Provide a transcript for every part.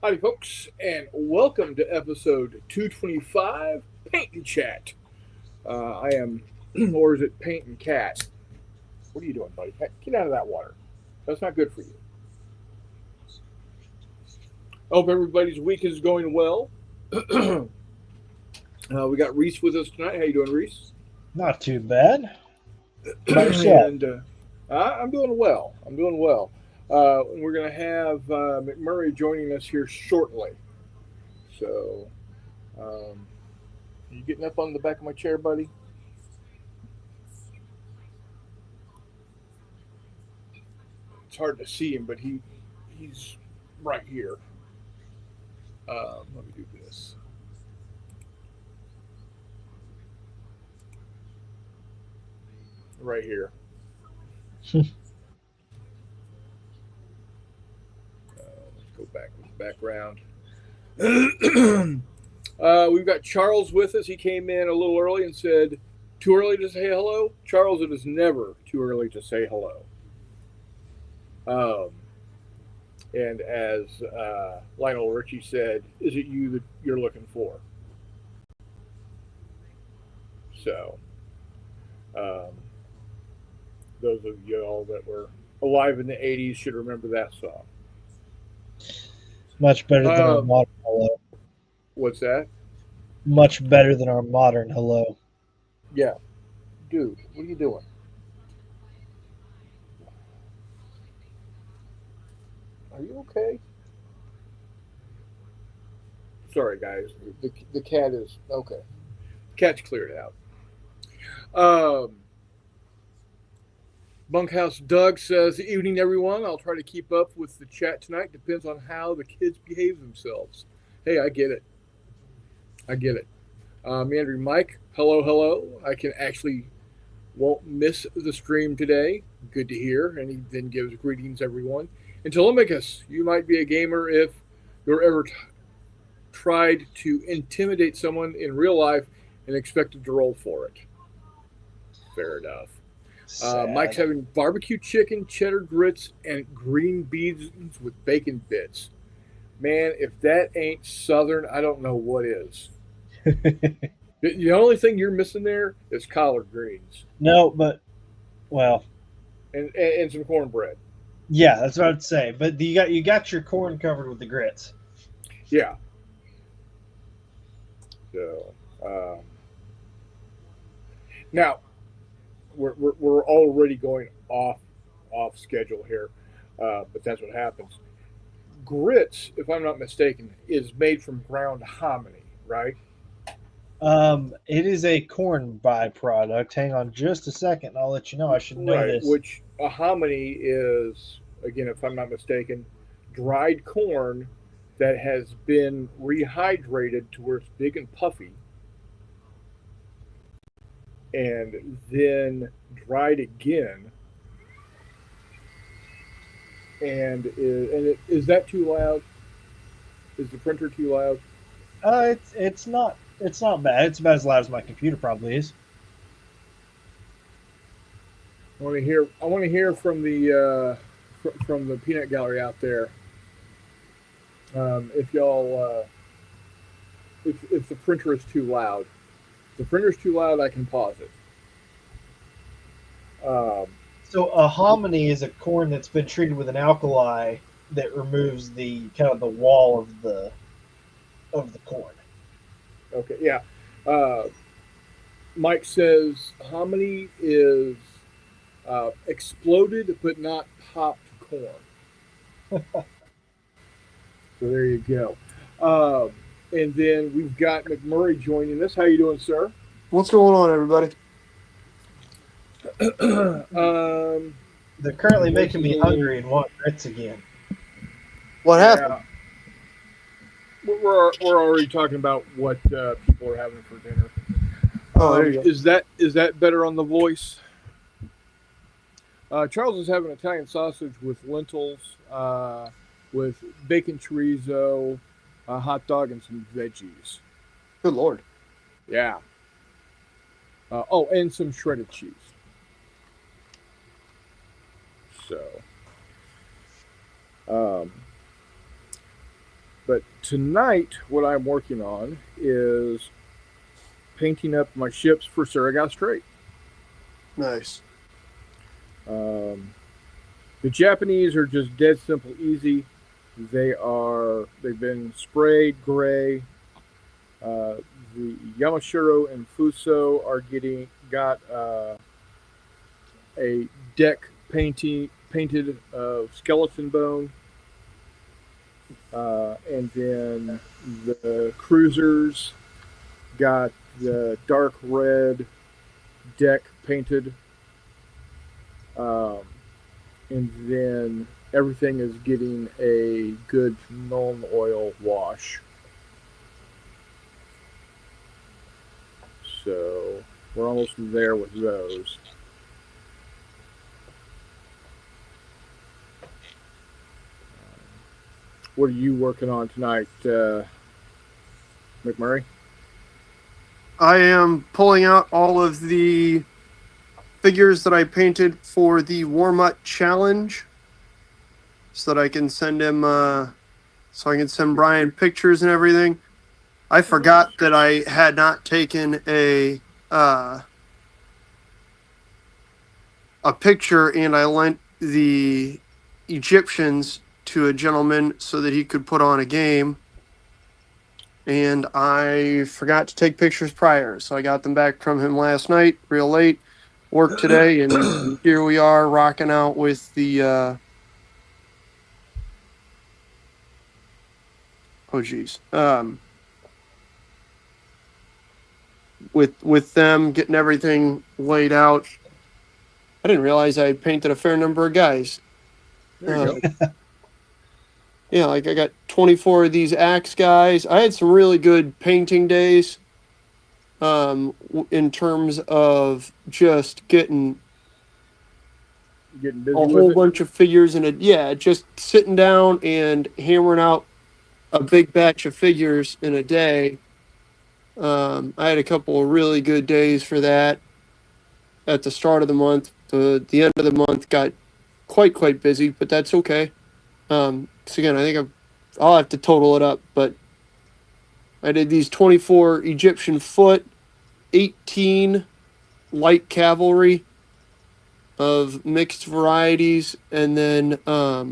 Howdy, folks, and welcome to episode 225 Paint and Chat. I am, or is it Paint and Cat? What are you doing, buddy? Hey, get out of that water. That's not good for you. I hope everybody's week is going well. We got Reese with us tonight. How you doing, Reese? Not too bad. How about yourself? and I'm doing well. I'm doing well. We're going to have McMurray joining us here shortly. So, um, you getting up on the back of my chair, buddy? It's hard to see him, but he's right here. Let me do this right here. Let's go back with the background. We've got Charles with us. He came in a little early and said, "Too early to say hello?" Charles, it is never too early to say hello. Um, and as Lionel Richie said, "Is it you that you're looking for?" So, um, those of y'all that were alive in the '80s should remember that song. Much better than our Uh, modern hello. what's that? Much better than our modern hello. Yeah, dude, what are you doing? Are you okay? Sorry, guys. The cat is okay. Cat's cleared out. Um, Bunkhouse Doug says, "Evening, everyone. I'll try to keep up with the chat tonight. Depends on how the kids behave themselves." Hey, I get it. I get it. Andrew Mike, hello, hello. I can actually won't miss the stream today. Good to hear. And he then gives greetings, everyone. And Telemachus, you might be a gamer if you're ever tried to intimidate someone in real life and expected to roll for it. Fair enough. Mike's Sad. having barbecue chicken, cheddar grits, and green beans with bacon bits. Man, if that ain't Southern, I don't know what is. The only thing you're missing there is collard greens No, but well, and some cornbread. yeah, that's what I'd say. But you got your corn covered with the grits. Yeah. So now we're already going off schedule here, but that's what happens. Grits, if I'm not mistaken, is made from ground hominy, right? It is a corn byproduct. Hang on just a second, and I'll let you know. I should know Right. this. Which a hominy is, again, if I'm not mistaken, dried corn that has been rehydrated to where it's big and puffy, and then dried again. Is that too loud? Is the printer too loud? It's not bad. It's about as loud as my computer probably is. I want to hear from the peanut gallery out there. If y'all if the printer is too loud, if the printer's too loud, I can pause it. Um, So a hominy is a corn that's been treated with an alkali that removes the kind of the wall of the corn. okay, yeah. Uh, Mike says hominy is exploded but not popped corn. So there you go. Um, and then we've got McMurray joining us. How you doing, sir? What's going on, everybody? um, They're currently voice making is a me little hungry and want grits again. What happened? yeah. We're already talking about what people are having for dinner. Oh, there you go. Is that better on the voice? Charles is having Italian sausage with lentils, with bacon chorizo, a hot dog, and some veggies. Good Lord. Yeah. Oh, and some shredded cheese. So, um, But tonight, what I'm working on is painting up my ships for Saragasso Strait. Nice. Um, the Japanese are just dead simple, easy. They've been sprayed gray. Uh, the Yamashiro and Fuso are got a deck painted of skeleton bone, and then the cruisers got the dark red deck painted, um, and then everything is getting a good Nuln Oil wash. So we're almost there with those. What are you working on tonight, McMurray? I am pulling out all of the figures that I painted for the warm-up challenge so that I can send him, so I can send Brian pictures and everything. I forgot that I had not taken a picture, and I lent the Egyptians to a gentleman so that he could put on a game. And I forgot to take pictures prior, so I got them back from him last night, real late. Worked today, and here we are rocking out with the. Oh geez. With them getting everything laid out. I didn't realize I painted a fair number of guys. There you go. Yeah, like I got 24 of these axe guys. I had some really good painting days. In terms of just getting Getting busy a with whole it? bunch of figures in it. Yeah, just sitting down and hammering out a big batch of figures in a day. I had a couple of really good days for that at the start of the month. The end of the month got quite busy, but that's okay. So again, I think I'll have to total it up, but I did these 24 Egyptian foot, 18 light cavalry of mixed varieties, and then a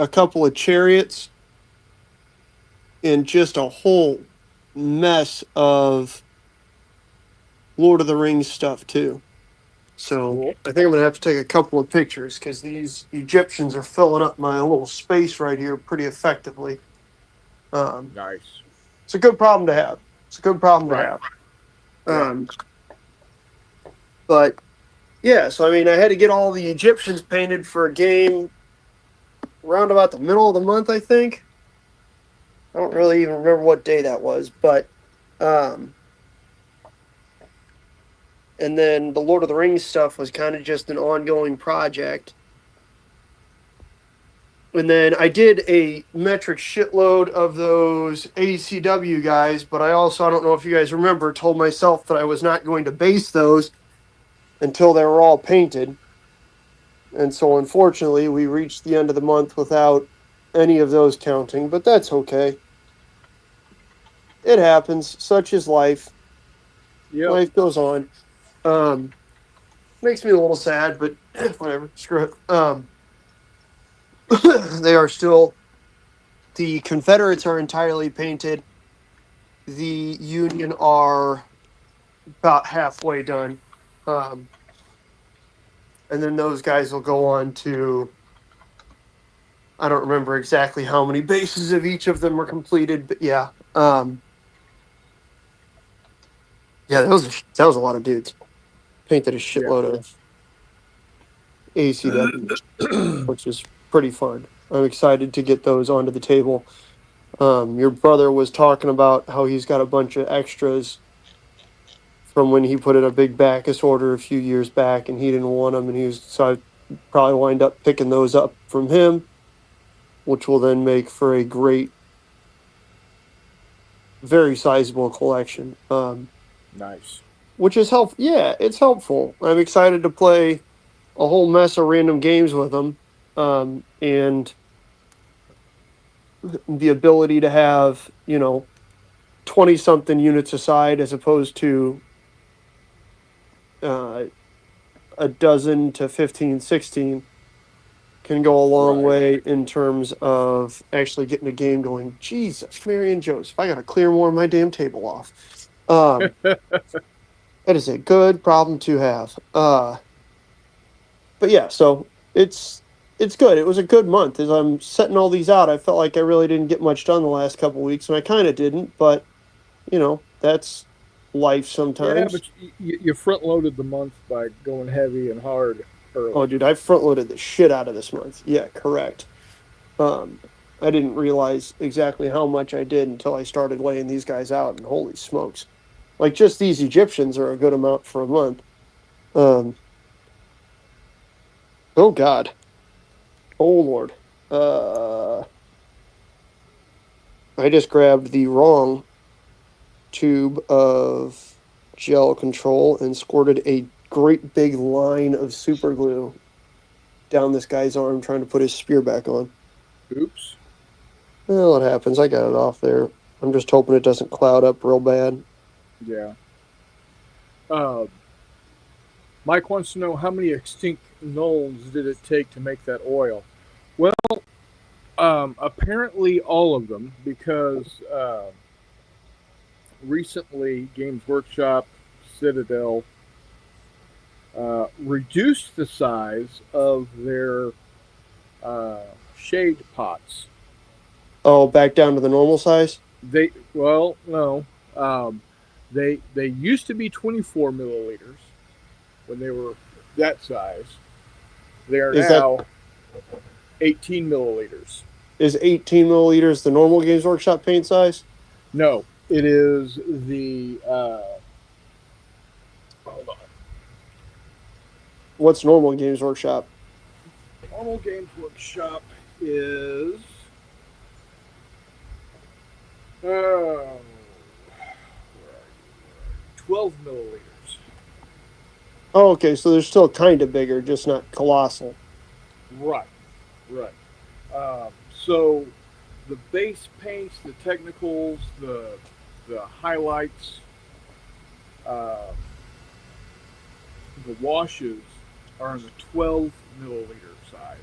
couple of chariots, and just a whole mess of Lord of the Rings stuff too. So Cool. I think I'm gonna have to take a couple of pictures because these Egyptians are filling up my little space right here pretty effectively. Nice. It's a good problem to have. It's a good problem to Right. have. Yeah. But yeah, so I mean, I had to get all the Egyptians painted for a game around about the middle of the month, I think. I don't really even remember what day that was, but and then the Lord of the Rings stuff was kind of just an ongoing project. And then I did a metric shitload of those ACW guys, but I don't know if you guys remember, told myself that I was not going to base those until they were all painted. And so unfortunately, we reached the end of the month without any of those counting, but that's okay. It happens. Such is life. Yep. Life goes on. Makes me a little sad, but whatever. Screw it. They are still. The Confederates are entirely painted. The Union are about halfway done. And then those guys will go on to. I don't remember exactly how many bases of each of them were completed, but yeah. Yeah, that was a lot of dudes. Painted a shitload of ACW, which is pretty fun. I'm excited to get those onto the table. Your brother was talking about how he's got a bunch of extras from when he put in a big Bacchus order a few years back, and he didn't want them, so I probably wind up picking those up from him, which will then make for a great, very sizable collection. Nice. Which is helpful. Yeah, it's helpful. I'm excited to play a whole mess of random games with them, and the ability to have, 20 something units aside as opposed to uh, a dozen to 15, 16 can go a long Right. way in terms of actually getting a game going. Jesus, Mary and Joseph, I got to clear more of my damn table off. That is a good problem to have. But yeah, so it's good. It was a good month. As I'm setting all these out, I felt like I really didn't get much done the last couple of weeks, and I kind of didn't. But that's life Yeah, sometimes. but you front loaded the month by going heavy and hard Oh, early. dude, I front loaded the shit out of this month. Yeah, correct. Um, I didn't realize exactly how much I did until I started laying these guys out, and holy smokes! Like just these Egyptians are a good amount for a month. Um, oh God, oh Lord. Uh, I just grabbed the wrong tube of gel control and squirted a great big line of super glue down this guy's arm, trying to put his spear back on. Oops. Well, it happens. I got it off there. I'm just hoping it doesn't cloud up real bad. Yeah. Uh, Mike wants to know how many extinct gnomes did it take to make that oil? Well, apparently all of them, because recently Games Workshop, Citadel, reduced the size of their shade pots. Oh, back down to the normal size? No, um, they used to be 24 milliliters when they were that size. They are Is that now 18 milliliters. is 18 milliliters the normal Games Workshop paint size? No, it is the hold on. What's normal Games Workshop? Normal Games Workshop is 12 milliliters. Oh, okay, so they're still kind of bigger, just not colossal. Right, right. So the base paints, the technicals, the highlights, uh, the washes are in the 12 milliliter size.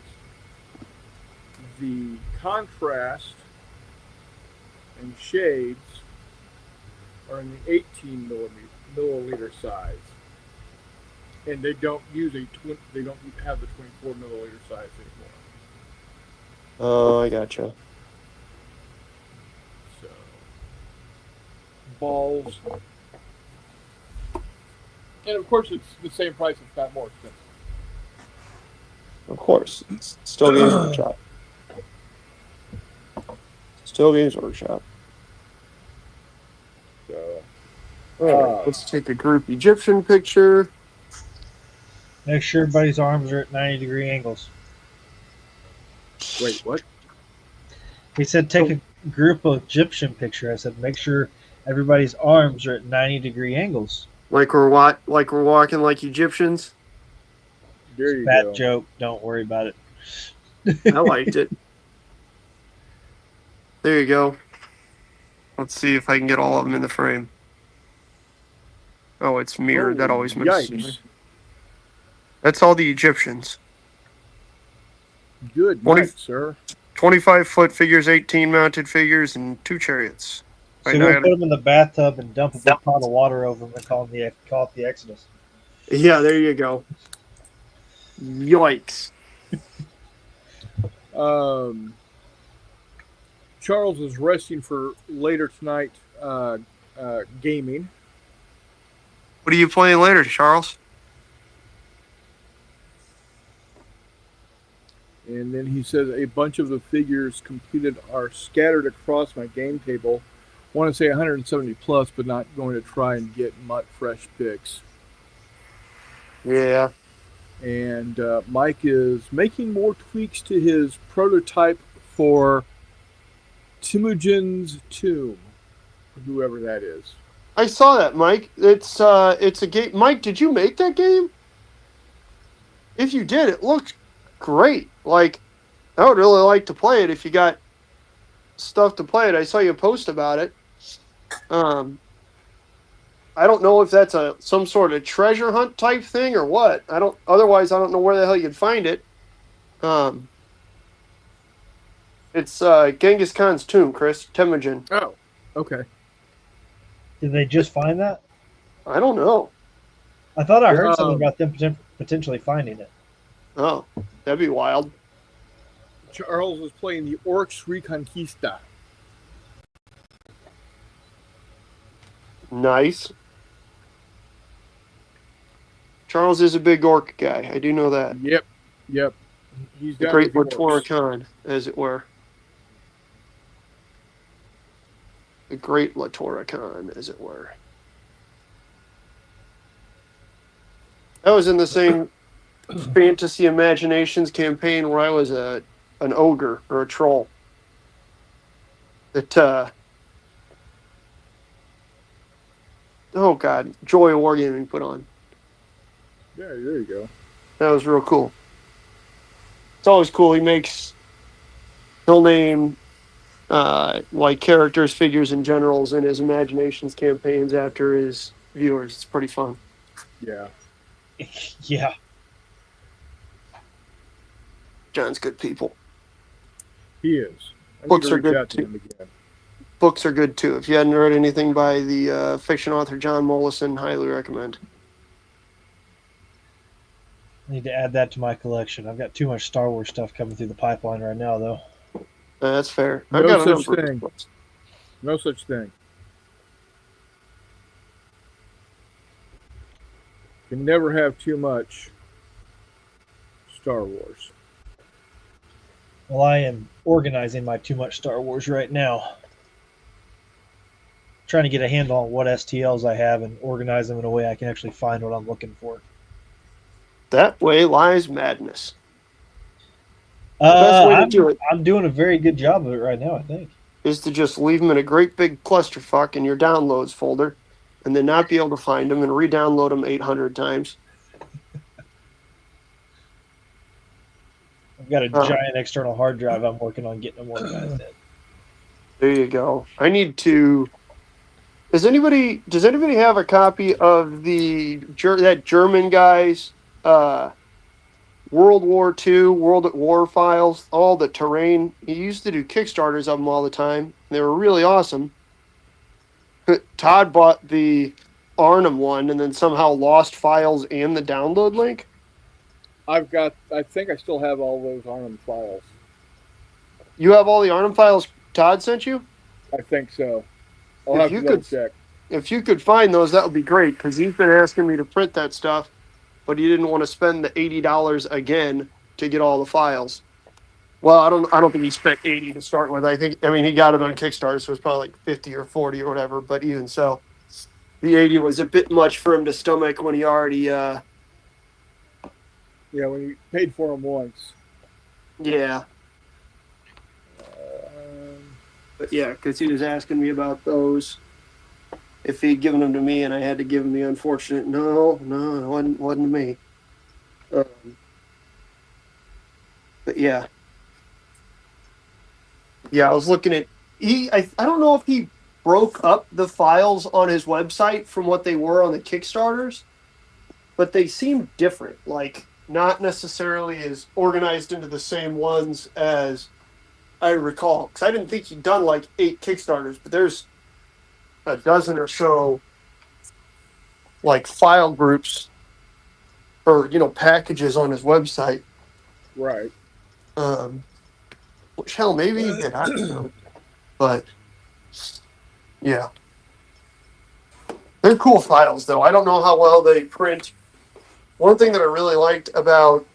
The contrast and shades are in the 18 milliliter size, and they don't use they don't have the 24 milliliter size anymore. Oh, I gotcha. So balls, and of course it's the same price, if not more expensive. Of course, it's still Games Workshop. Still Games Workshop. So All right, let's take a group Egyptian picture. Make sure everybody's arms are at 90-degree angles. wait, what? He said take a group Egyptian picture. I said make sure everybody's arms are at 90-degree angles. Like we're walking like Egyptians. There you Fat go. joke. Don't worry about it. I liked it. There you go. Let's see if I can get all of them in the frame. Oh, it's mirrored. That always messes me. Yikes! That's all the Egyptians. Good 20 night, sir. 25-foot figures, 18 mounted figures, and 2 chariots. So Right we'll now, put them in the bathtub and dump a big pot of water over them and call it the Exodus. yeah, there you go. Yikes. Charles is resting for later tonight gaming. What are you playing later, Charles? And then he says a bunch of the figures completed are scattered across my game table. I want to say 170 plus, but not going to try and get fresh picks. Yeah. And Mike is making more tweaks to his prototype for Temujin's Tomb, whoever that is. I saw that, Mike. It's a game. Mike, did you make that game? If you did, it looked great. Like, I would really like to play it if you got stuff to play it. I saw you post about it. I don't know if that's some sort of treasure hunt type thing or what. Otherwise, I don't know where the hell you'd find it. Um, it's Genghis Khan's tomb, Chris Temujin. Oh, okay. Did they just find that? I don't know. I thought I heard something Um, about them potentially finding it. Oh, that'd be wild. Charles was playing the Orcs Reconquista. Nice. Charles is a big orc guy. I do know that. Yep. He's The down great with the orcs. TaKtiCon, as it were. The great TaKtiCon, as it were. I was in the same Fantasy Imaginations campaign where I was an ogre or a troll. That oh god, Joy Wargaming put on. Yeah, there you go. That was real cool. It's always cool. He'll name like characters, figures, and generals in his Imaginations campaigns after his viewers. It's pretty fun. Yeah. Yeah. John's good people. He is. I Books need to are reach good out to too. him again. Books are good too. If you hadn't read anything by the fiction author John Mollison, highly recommend. I need to add that to my collection. I've got too much Star Wars stuff coming through the pipeline right now, though. That's fair. No I've got a such number thing. of books. No such thing. You can never have too much Star Wars. Well, I am organizing my too much Star Wars right now. Trying to get a handle on what STLs I have and organize them in a way I can actually find what I'm looking for. That way lies madness. The best way to do it I'm doing a very good job of it right now, I think. is to just leave them in a great big clusterfuck in your downloads folder and then not be able to find them and re-download them 800 times. I've got a giant external hard drive I'm working on getting them organized in. There you go. I need to. Does anybody have a copy of that German guy's World War II, World at War files, all the terrain? He used to do Kickstarters of them all the time. They were really awesome. Todd bought the Arnhem one and then somehow lost files and the download link. I think I still have all those Arnhem files. You have all the Arnhem files Todd sent you? I think so. I'll have to double check. If you could find those, that would be great, because he's been asking me to print that stuff, but he didn't want to spend the $80 again to get all the files. Well, I don't think he spent $80 to start with. I mean he got it on Kickstarter, so it's probably like 50 or 40 or whatever, but even so, the 80 was a bit much for him to stomach when he already Yeah, when you paid for them once. Yeah. But yeah, because he was asking me about those. If he'd given them to me and I had to give him the unfortunate, no, it wasn't me. But yeah. Yeah, I was looking at, I don't know if he broke up the files on his website from what they were on the Kickstarters, but they seemed different. Like, not necessarily as organized into the same ones as I recall, because I didn't think he'd done like 8 Kickstarters, but there's a dozen or so like file groups or packages on his website. Right. Which hell, maybe he did. I don't know, but yeah, they're cool files though. I don't know how well they print. One thing that I really liked about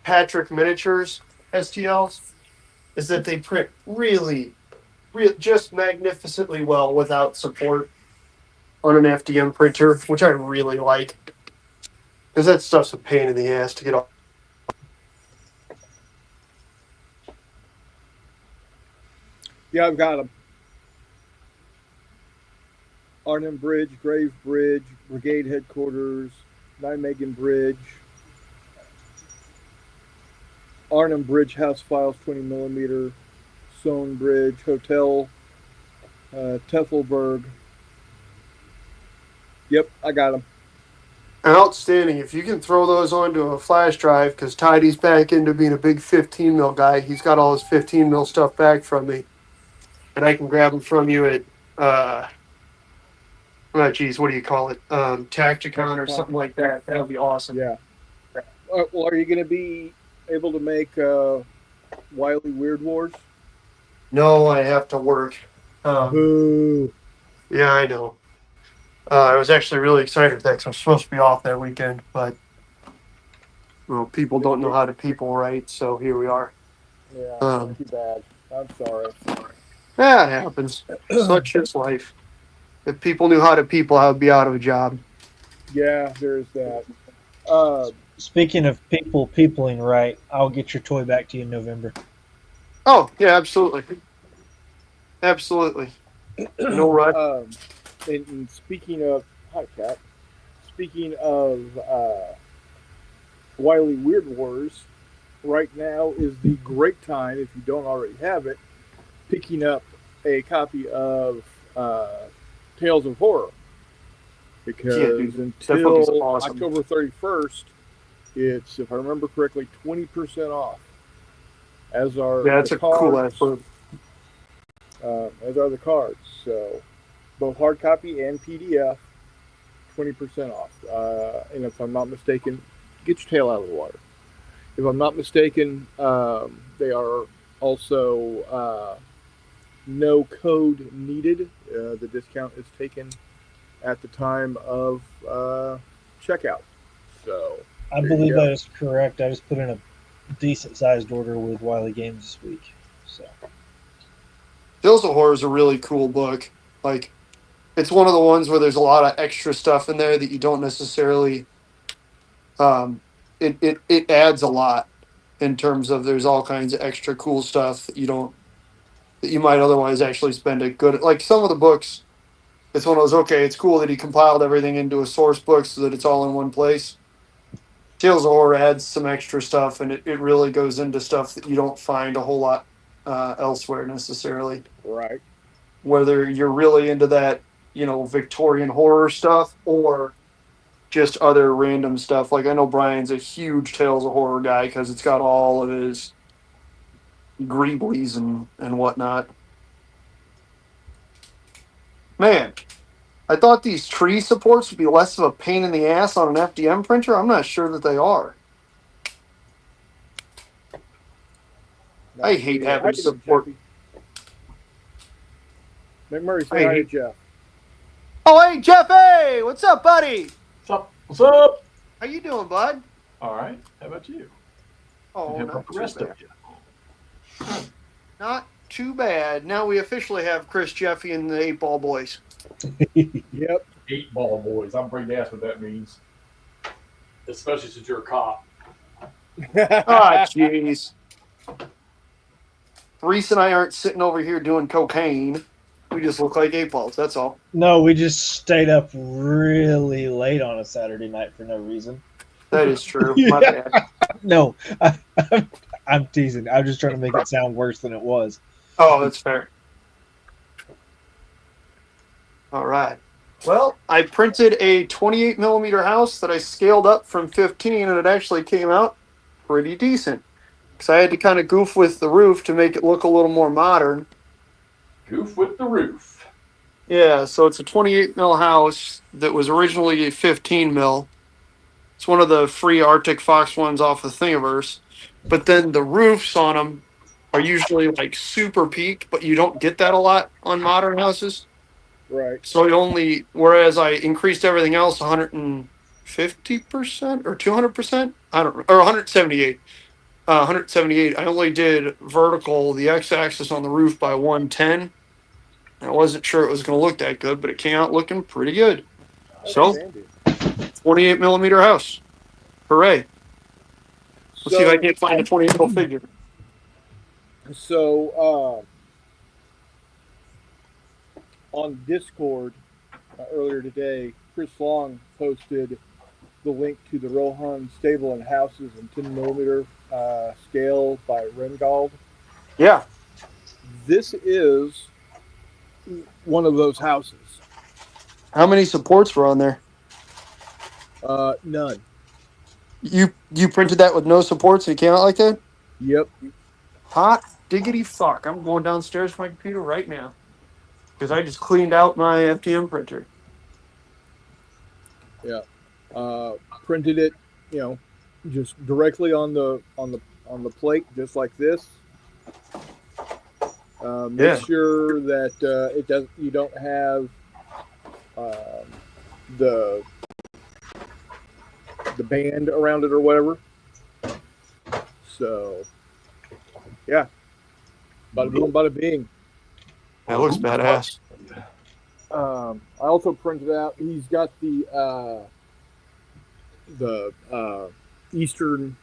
Patrick Miniatures STLs is that they print really just magnificently well without support on an FDM printer, which I really like, because that stuff's a pain in the ass to get off. Yeah, I've got them. Arnhem Bridge, Grave Bridge, Brigade Headquarters, Nijmegen Bridge, Arnhem Bridge House Files 20 millimeter, Sohn Bridge Hotel, Teffelberg. Yep, I got them. Outstanding. If you can throw those onto a flash drive, because Tidy's back into being a big 15 mil guy. He's got all his 15 mil stuff back from me, and I can grab them from you at geez, what do you call it? TaKtiCon or something like that. That would be awesome. Yeah. Well, are you going to be able to make Wily Weird Wars? No, I have to work. Boo. Yeah, I know. I was actually really excited for that because I'm supposed to be off that weekend, but well, people don't know how to people right, so here we are. Yeah, too bad. I'm sorry. Yeah, it happens. Such is life. If people knew how to people, I would be out of a job. Yeah, there's that. Speaking of peopling right, I'll get your toy back to you in November. Oh, yeah, absolutely. Absolutely. No rush. And speaking of, hi, Cat. Speaking of Wily Weird Wars, right now is the great time, if you don't already have it, picking up a copy of Tales of Horror. Because until awesome. October 31st, it's, if I remember correctly, 20% off. As are yeah, it's the a cards, cool ass book. as are the cards. So both hard copy and PDF, 20% off. And if I'm not mistaken, get your tail out of the water. If I'm not mistaken, they are also no code needed. The discount is taken at the time of checkout. So I believe that is correct. I just put in a decent sized order with Wiley Games this week. So Tales of Horror is a really cool book. Like, it's one of the ones where there's a lot of extra stuff in there that you don't necessarily. It adds a lot in terms of there's all kinds of extra cool stuff that you might otherwise actually spend a good, like some of the books. It's one of those, okay, it's cool that he compiled everything into a source book so that it's all in one place. Tales of Horror adds some extra stuff, and it really goes into stuff that you don't find a whole lot elsewhere necessarily. right. Whether you're really into that, Victorian horror stuff or just other random stuff. Like, I know Brian's a huge Tales of Horror guy because it's got all of his Greeblies and whatnot. Man, I thought these tree supports would be less of a pain in the ass on an FDM printer. I'm not sure that they are. I hate having support. McMurray, say hi to Jeff. Oh, hey, Jeff, hey! What's up, buddy? What's up? What's up? How you doing, bud? All right. How about you? Oh, and not the too rest bad. of you. Not too bad. Now we officially have Chris, Jeffy, and the 8-Ball Boys. Yep. 8-Ball Boys. I'm pretty asked what that means. Especially since you're a cop. Ah, jeez. Reese and I aren't sitting over here doing cocaine. We just look like 8-Balls, that's all. no, we just stayed up really late on a Saturday night for no reason. That is true. My bad. No, I'm teasing. I'm just trying to make it sound worse than it was. Oh, that's fair. All right. Well, I printed a 28 millimeter house that I scaled up from 15, and it actually came out pretty decent. Because I had to kind of goof with the roof to make it look a little more modern. Goof with the roof. Yeah, so it's a 28 mil house that was originally a 15 mil. It's one of the free Arctic Fox ones off the Thingiverse. But then the roofs on them are usually like super peak, but you don't get that a lot on modern houses. Right. So whereas I increased everything else 150% or 200%, I don't know, or 178. 178. I only did vertical, the x-axis on the roof by 110. I wasn't sure it was going to look that good, but it came out looking pretty good. So, 28 millimeter house. Hooray. Let's see if I can't find a 28 mil figure. So, on Discord earlier today, Chris Long posted the link to the Rohan Stable and Houses in 10 millimeter scale by Rengold. Yeah. This is one of those houses. How many supports were on there? None. You printed that with no supports and it came out like that? Yep. Hot diggity fuck. I'm going downstairs to my computer right now. Because I just cleaned out my FTM printer. Yeah. Printed it, just directly on the plate, just like this. Make sure that you don't have the band around it or whatever. So, yeah. Bada boom, bada bing. That looks badass. I also printed out. He's got the Eastern.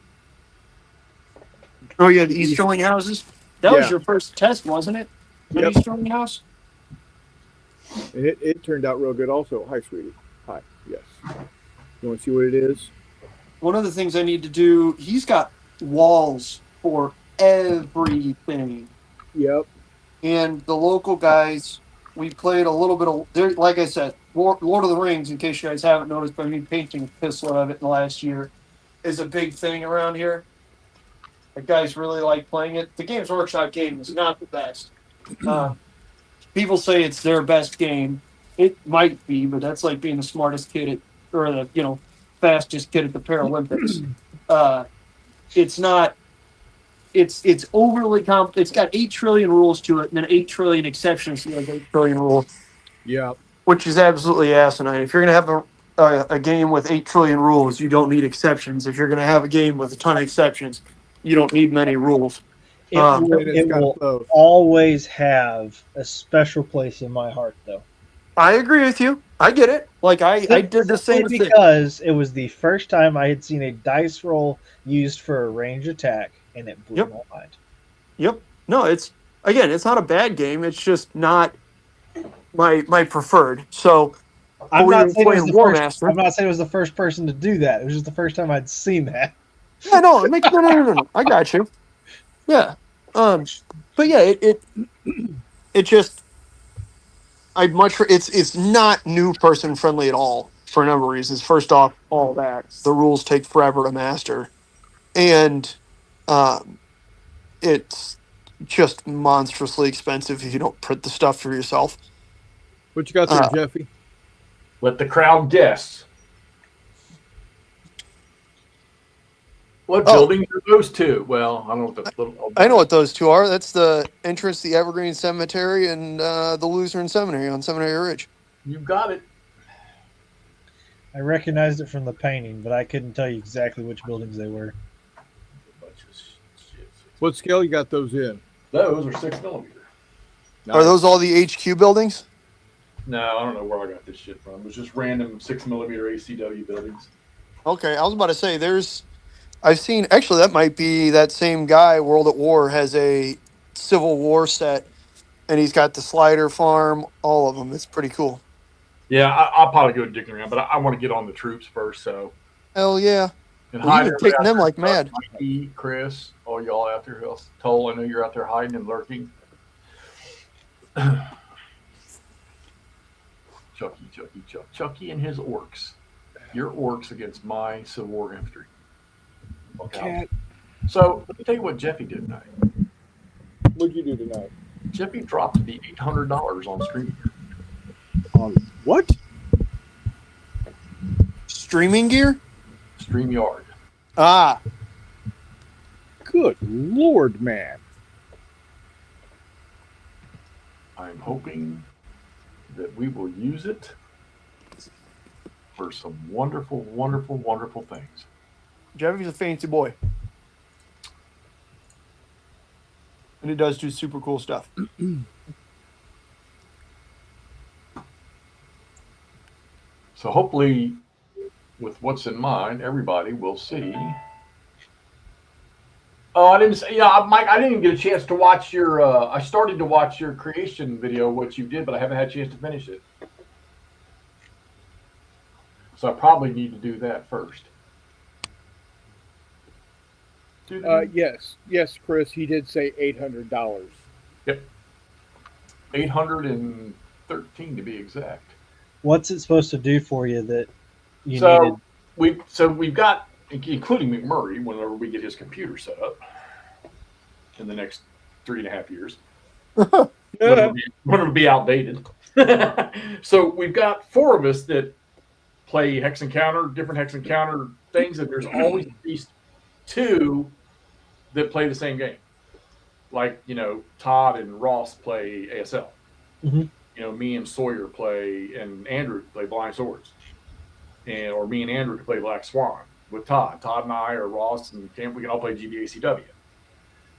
Oh, yeah, the Easterling houses? That was your first test, wasn't it? The Yep. Easterling house? And it turned out real good also. Hi, sweetie. Hi. Yes. You want to see what it is? One of the things I need to do, he's got walls for everything. Yep. And the local guys, we played a little bit of, like I said, Lord of the Rings, in case you guys haven't noticed, by me painting a pistol of it in the last year, is a big thing around here. The guys really like playing it. The Games Workshop game is not the best. People say it's their best game. It might be, but that's like being the smartest kid at, or the fastest kid at the Paralympics. It's not. It's overly It's got 8 trillion rules to it, and then 8 trillion exceptions to those 8 trillion rules. Yeah. Which is absolutely asinine. If you're going to have a game with 8 trillion rules, you don't need exceptions. If you're going to have a game with a ton of exceptions, you don't need many rules. It will always have a special place in my heart, though. I agree with you. I get it. Like I did the same thing. Because it was the first time I had seen a dice roll used for a range attack, and it blew my mind. Yep. No, it's not a bad game. It's just not my preferred. So I'm not saying it was the first person to do that. It was just the first time I'd seen that. Yeah, no, no. I got you. Yeah. But yeah, it just it's not new person friendly at all for a number of reasons. First off, all that the rules take forever to master, and it's just monstrously expensive if you don't print the stuff for yourself. What you got there, Jeffy? Let the crowd guess. What buildings are those two? Well, I don't know what the little. I know what those two are. That's the entrance to the Evergreen Cemetery and the Lutheran Seminary on Seminary Ridge. You got it. I recognized it from the painting, but I couldn't tell you exactly which buildings they were. What scale you got those in? Those are 6 millimeter. Nice. Are those all the HQ buildings? No, I don't know where I got this shit from. It was just random 6 millimeter ACW buildings. Okay, I was about to say I've seen, actually that might be that same guy, World at War, has a Civil War set, and he's got the Slider Farm, all of them. It's pretty cool. Yeah, I'll probably go digging around, but I want to get on the troops first, so. Hell yeah. And well, you've been taking them like mad. Mikey, Chris, all y'all out there, Toll, I know you're out there hiding and lurking. Chucky and his orcs. Your orcs against my Civil War infantry. Okay. So let me tell you what Jeffy did tonight. What'd you do tonight? Jeffy dropped the $800 on streaming. On what? Streaming gear? StreamYard. Ah. Good Lord, man. I'm hoping that we will use it for some wonderful, wonderful, wonderful things. Jeffy's a fancy boy. And he does do super cool stuff. So hopefully, with what's in mind, everybody will see. Oh, I didn't say, Mike, I didn't even get a chance to watch your, I started to watch your creation video, what you did, but I haven't had a chance to finish it. So I probably need to do that first. Yes, Chris. He did say $800. Yep. 813 to be exact. What's it supposed to do for you that you needed? We've got, including McMurray, whenever we get his computer set up in the next 3.5 years, when it'll be outdated. So we've got 4 of us that play Hex Encounter, different Hex Encounter things, and there's always at least 2 that play the same game. Like, Todd and Ross play ASL. Mm-hmm. Me and Sawyer play, and Andrew play Blind Swords. Or me and Andrew play Black Swan with Todd. Todd and I, or Ross and Cam, we can all play GBACW.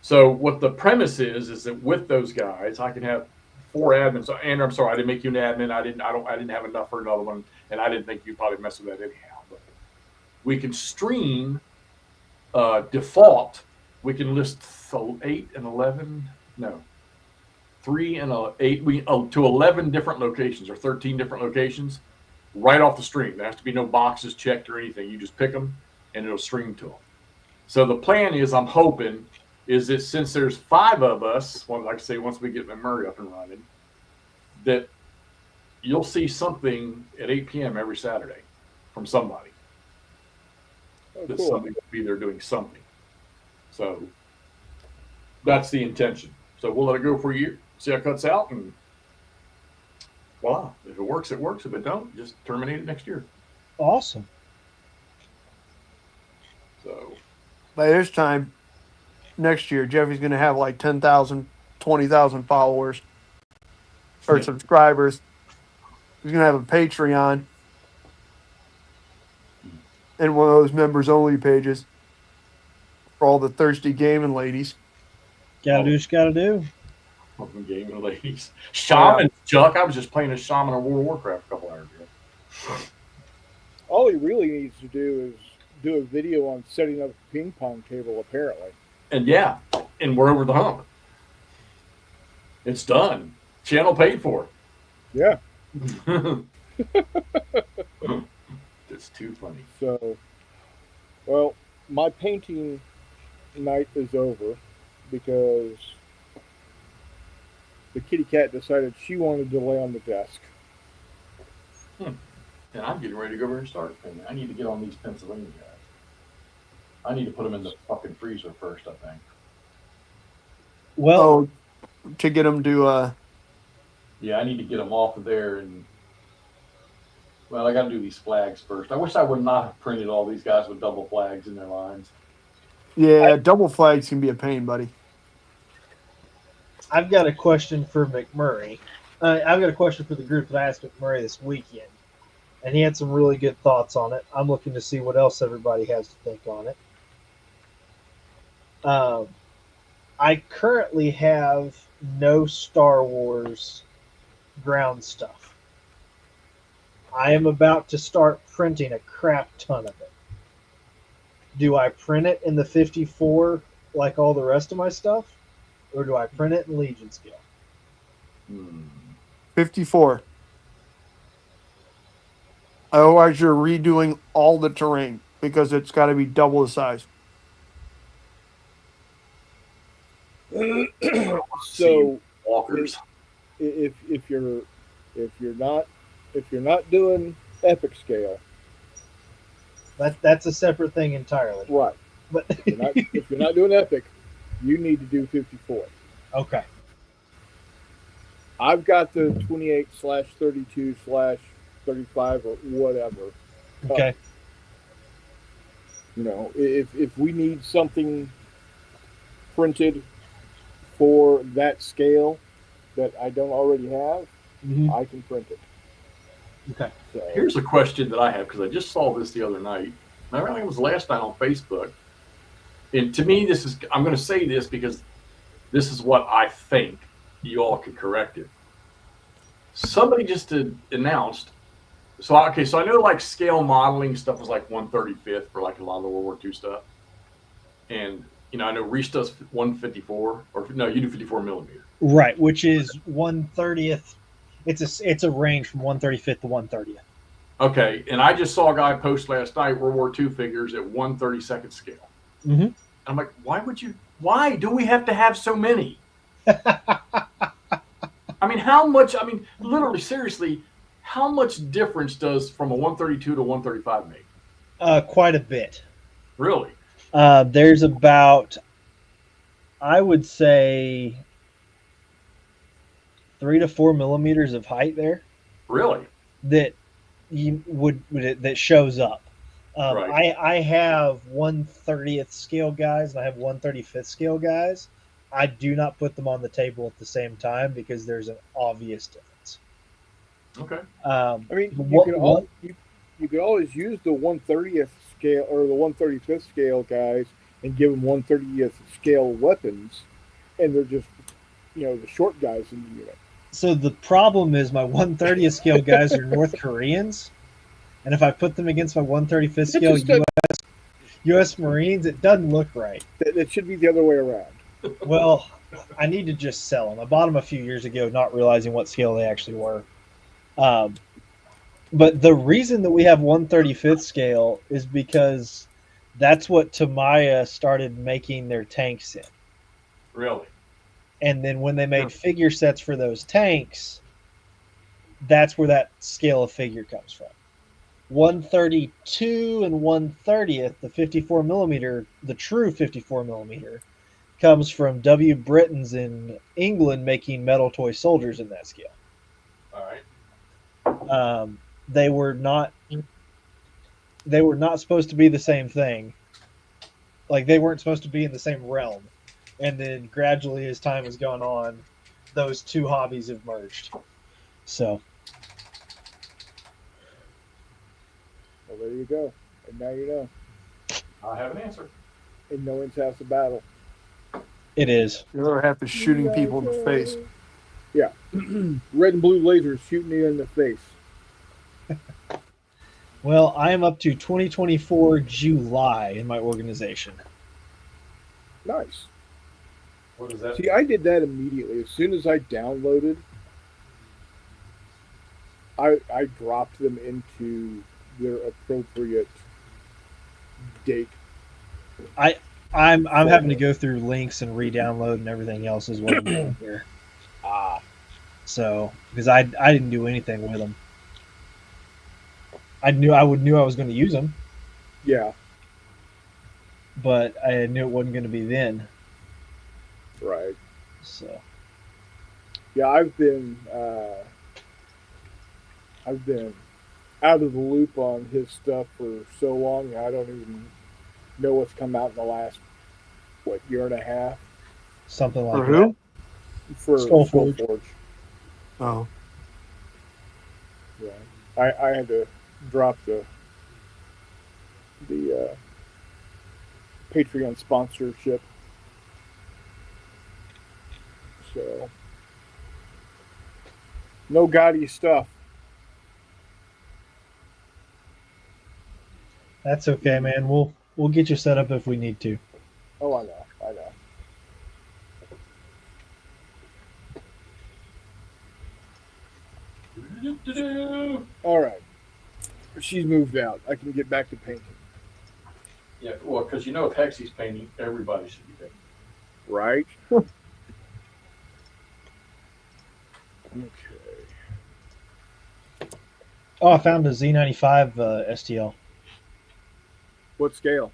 So what the premise is that with those guys, I can have 4 admins. So, Andrew, I'm sorry, I didn't make you an admin. I didn't have enough for another one, and I didn't think you'd probably mess with that anyhow. But we can stream default. We can list 8 and 11. No, 3 and 8. To 11 different locations or 13 different locations. Right off the stream. There has to be no boxes checked or anything. You just pick them, and it'll stream to them. So the plan is, I'm hoping, is that since there's 5 of us, like I say, once we get McMurray up and running, that you'll see something at 8 p.m. every Saturday from somebody. That cool. somebody will be there doing something. So that's the intention. So we'll let it go for a year, see how it cuts out, and voila. If it works, it works. If it don't, just terminate it next year. Awesome. So by this time next year, Jeffy's going to have like 10,000, 20,000 followers or subscribers. He's going to have a Patreon and one of those members only pages for all the thirsty gaming ladies. Gotta do what you gotta do. Fucking gaming ladies. Shaman, Chuck. I was just playing a shaman of World of Warcraft a couple hours ago. All he really needs to do is do a video on setting up a ping pong table, apparently. And and we're over the hump. It's done. Channel paid for. Yeah. It's too funny. So, well, my painting night is over because the kitty cat decided she wanted to lay on the desk. And I'm getting ready to go over and start. And I need to get on these Pennsylvania guys. I need to put them in the fucking freezer first, I think. Well, to get them to. Yeah, I need to get them off of there, and well, I got to do these flags first. I wish I would not have printed all these guys with double flags in their lines. Yeah, double flags can be a pain, buddy. I've got a question for McMurray. I've got a question for the group that I asked McMurray this weekend, and he had some really good thoughts on it. I'm looking to see what else everybody has to think on it. I currently have no Star Wars ground stuff. I am about to start printing a crap ton of it. Do I print it in the 54 like all the rest of my stuff? Or do I print it in Legion scale? 54. Otherwise, you're redoing all the terrain because it's got to be double the size. So walkers. If you're not doing epic scale, that's a separate thing entirely. right? But if you're not doing epic, you need to do 54. Okay. I've got the 28/32/35 or whatever. Okay. If we need something printed for that scale that I don't already have, I can print it. Okay. So, Here's a question that I have, because I just saw this the other night. I think it was last night on Facebook. And to me, I'm going to say this because this is what I think. You all can correct it. Somebody just announced. So I know like scale modeling stuff was like 1/35 for like a lot of the World War II stuff. And, I know Reese does 154, or no, you do 54 millimeter. Right, which is 1/30th. It's a range from 1/35 to 1/30th. Okay, and I just saw a guy post last night World War II figures at 1/32 scale. Mm-hmm. I'm like, why do we have to have so many? I mean, how much? I mean, literally, seriously, how much difference does from a 132 to 135 make? Quite a bit. Really? There's about, I would say, 3 to 4 millimeters of height there Really? that that shows up. Right. I have 1/30th scale guys and I have 1/35th scale guys. I do not put them on the table at the same time because there's an obvious difference. Okay. I mean, What you could always use the 1/30th scale or the 1/35th scale guys and give them 1/30th scale weapons, and they're just the short guys in the unit. So the problem is my 1/30th scale guys are North Koreans, and if I put them against my 1/35th scale U.S. Marines, it doesn't look right. It should be the other way around. Well, I need to just sell them. I bought them a few years ago, not realizing what scale they actually were. But the reason that we have 1/35th scale is because that's what Tamaya started making their tanks in. Really? And then when they made figure sets for those tanks, that's where that scale of figure comes from. 132 and 1/30th, the 54 millimeter, the true 54 millimeter, comes from W. Britton's in England making metal toy soldiers in that scale. All right. They were not supposed to be the same thing. Like they weren't supposed to be in the same realm. And then gradually as time has gone on, those two hobbies have merged. So Well, there you go. And now you know. I have an answer. And no one's half the battle. it is. The other half is shooting people in the face. Yeah. Red and blue lasers shooting you in the face. Well, I am up to 2024 July in my organization. Nice. What is that? See, I did that immediately. As soon as I downloaded, I dropped them into their appropriate date. I'm having to go through links and re-download and everything else is what I'm doing here. So because I didn't do anything with them. I knew I was going to use them, Yeah. but I knew it wasn't going to be then. Right. So Yeah, I've been out of the loop on his stuff for so long. I don't even know what's come out in the last year and a half something like For who? for Skullforge. Oh, Yeah, I had to drop the Patreon sponsorship. So no gaudy stuff. That's okay, man. We'll get you set up if we need to. Oh, I know. All right. She's moved out. I can get back to painting. Yeah, well, because if Hexy's painting, everybody should be painting. Right? Okay. Oh, I found a Z95 STL. What scale?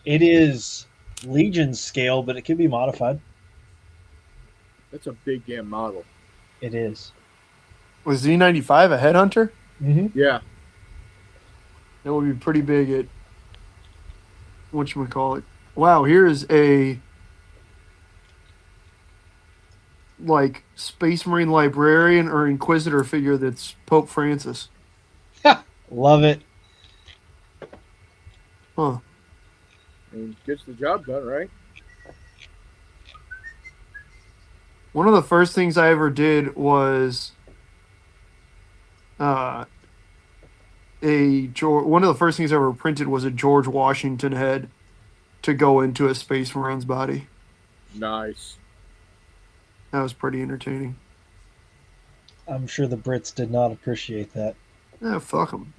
It is Legion scale, but it can be modified. That's a big damn model. It is. was Z95 a headhunter? Mm-hmm. Yeah. That would be pretty big at whatchamacallit. Wow, here's a Space Marine librarian or Inquisitor figure that's Pope Francis. Love it. Huh. I mean, gets the job done, right? One of the first things I ever did was one of the first things I ever printed was a George Washington head to go into a Space Marine's body. Nice. That was pretty entertaining. I'm sure the Brits did not appreciate that. Fuck them.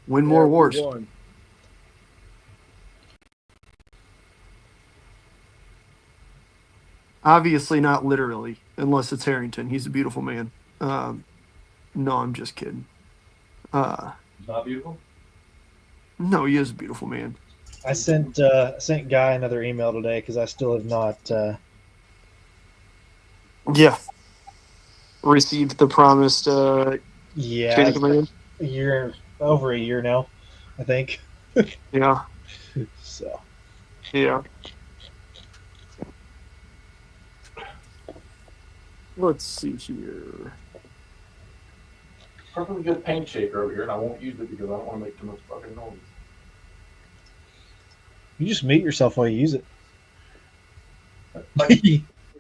Win more wars. Won. Obviously not literally, unless it's Harrington. He's a beautiful man. No, I'm just kidding. He's not beautiful? No, he is a beautiful man. I sent Guy another email today because I still have not. Yeah. Received the promised Yeah, chain command. over a year now, I think. Yeah. So Yeah. Let's see here. Perfectly good paint shaker over here, and I won't use it because I don't want to make too much fucking noise. you just mute yourself while you use it.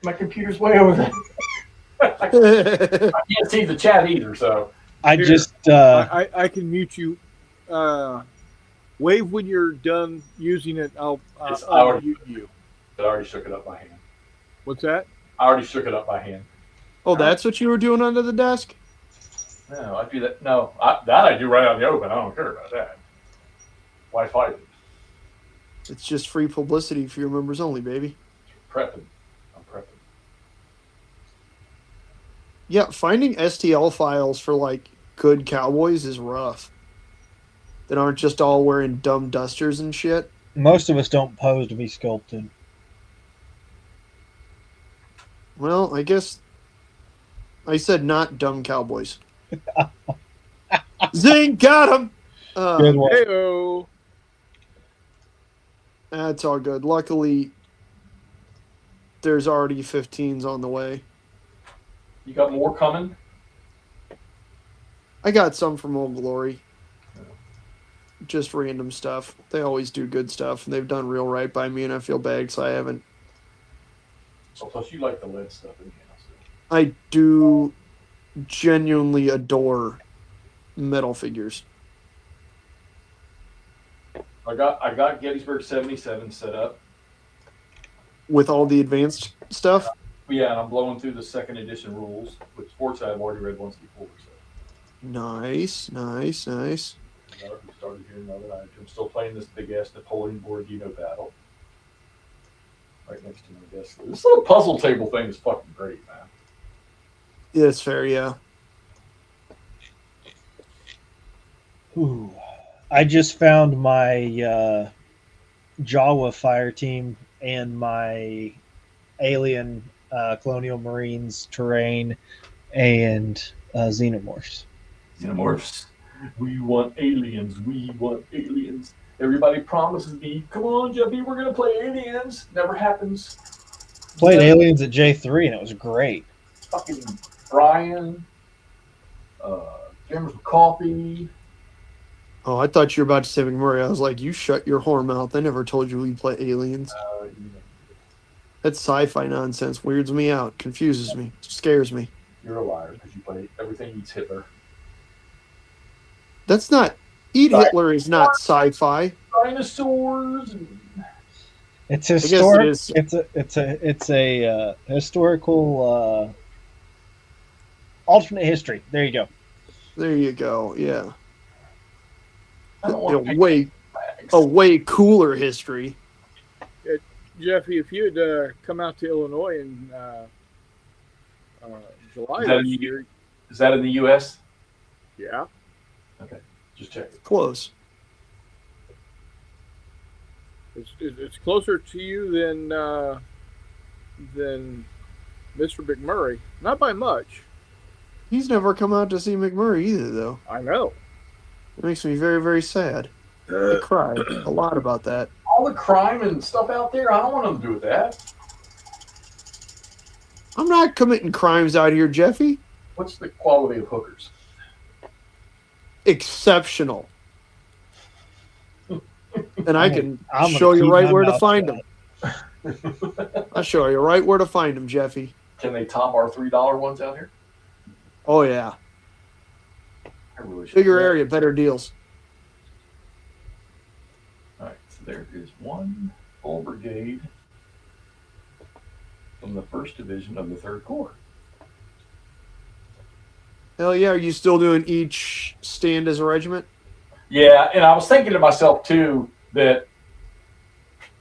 My computer's way over there. I can't see the chat either, so. I can mute you. Wave when you're done using it. I'll mute you. I already shook it up by hand. What's that? I already shook it up by hand. Oh, that's what you were doing under the desk? No, I do that. No, that I do right out in the open. I don't care about that. Why fight it? It's just free publicity for your members only, baby. Prepping. I'm prepping. Yeah, finding STL files for like good cowboys is rough. That aren't just all wearing dumb dusters and shit. Most of us don't pose to be sculpted. Well, I guess I said not dumb cowboys. Zing, got him. Good one. Hey-o. That's all good. Luckily, there's already 15s on the way. You got more coming? I got some from Old Glory. Just random stuff. They always do good stuff, and they've done real right by me, and I feel bad because I haven't. So plus you like the lead stuff in here. I do genuinely adore metal figures. I got Gettysburg 77 set up. With all the advanced stuff? Yeah, and I'm blowing through the second edition rules, which fortunately I've already read once before. So. Nice. We started here now that I'm still playing this big ass Napoleon Borodino battle. Right next to my desk. This little puzzle table thing is fucking great, man. Yeah, it's fair, yeah. Ooh. I just found my Jawa fire team and my alien Colonial Marines terrain and xenomorphs. Xenomorphs. We want aliens. We want aliens. Everybody promises me, come on, Jeffy, we're going to play aliens. Never happens. Played aliens at J3 and it was great. Fucking Brian. Jammers with Coffee. Oh, I thought you were about to say McMurray. I was like, you shut your whore mouth. I never told you we play aliens. That sci-fi nonsense weirds me out, confuses me, scares me. You're a liar because you play Everything Eats Hitler. That's not... Eat Hitler is not sci-fi. Dinosaurs. It's historic. It is. It's a historical alternate history. There you go. There you go. Yeah. I don't want A way cooler history. Jeffy, if you had come out to Illinois in July this year. Is that in the U.S.? Yeah. Okay. Just check it. Close. It's closer to you than Mr. McMurray. Not by much. He's never come out to see McMurray either, though. I know. It makes me very, very sad. I cry a lot about that. All the crime and stuff out there, I don't want nothing to do with that. I'm not committing crimes out here, Jeffy. What's the quality of hookers? Exceptional. And I can I'm show you keep right my where to mouth find shut. them. I'll show you right where to find them, Jeffy. Can they top our $3 ones out here? Oh, yeah. I really should. Bigger area, better deals. All right, so there is one full brigade from the 1st Division of the 3rd Corps. Hell yeah! Are you still doing each stand as a regiment? Yeah, and I was thinking to myself too that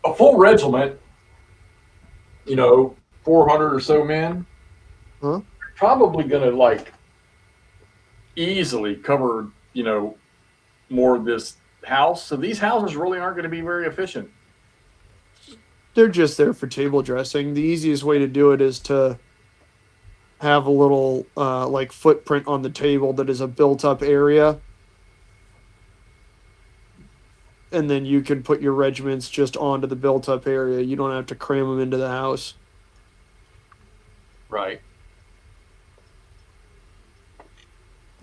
a full regiment, 400 or so men, Huh? probably going to like easily cover, more of this house. So these houses really aren't going to be very efficient. They're just there for table dressing. The easiest way to do it is to have a little like footprint on the table that is a built-up area, and then you can put your regiments just onto the built-up area. You don't have to cram them into the house. Right.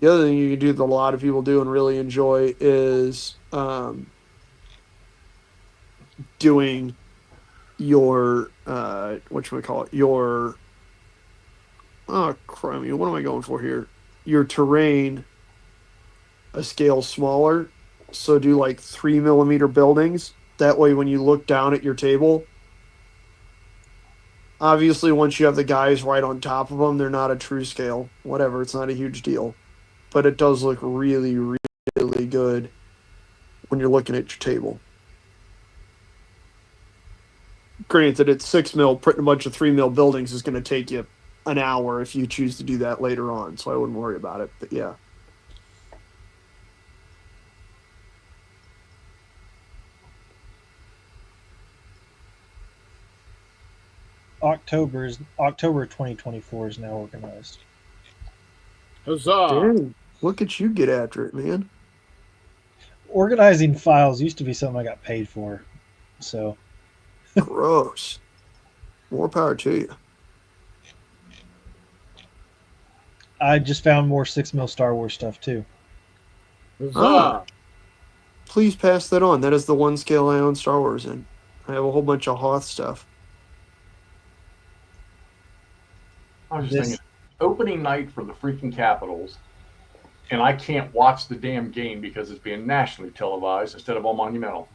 The other thing you can do that a lot of people do and really enjoy is doing your whatchamacallit, your crummy, what am I going for here? Your terrain a scale smaller. So do like 3 mm buildings. That way when you look down at your table, obviously once you have the guys right on top of them, they're not a true scale. Whatever, it's not a huge deal. But it does look really, really good when you're looking at your table. Granted, it's 6 mil, putting a bunch of 3 mil buildings is going to take you an hour if you choose to do that later on. So I wouldn't worry about it. But yeah. October 2024 is now organized. Huzzah! Dang, look at you get after it, man. Organizing files used to be something I got paid for, so Gross. More power to you. I just found more 6 mil Star Wars stuff too. Huzzah! Please pass that on. That is the one scale I own Star Wars in. I have a whole bunch of Hoth stuff. I was just thinking, opening night for the freaking Capitals, and I can't watch the damn game because it's being nationally televised instead of on Monumental.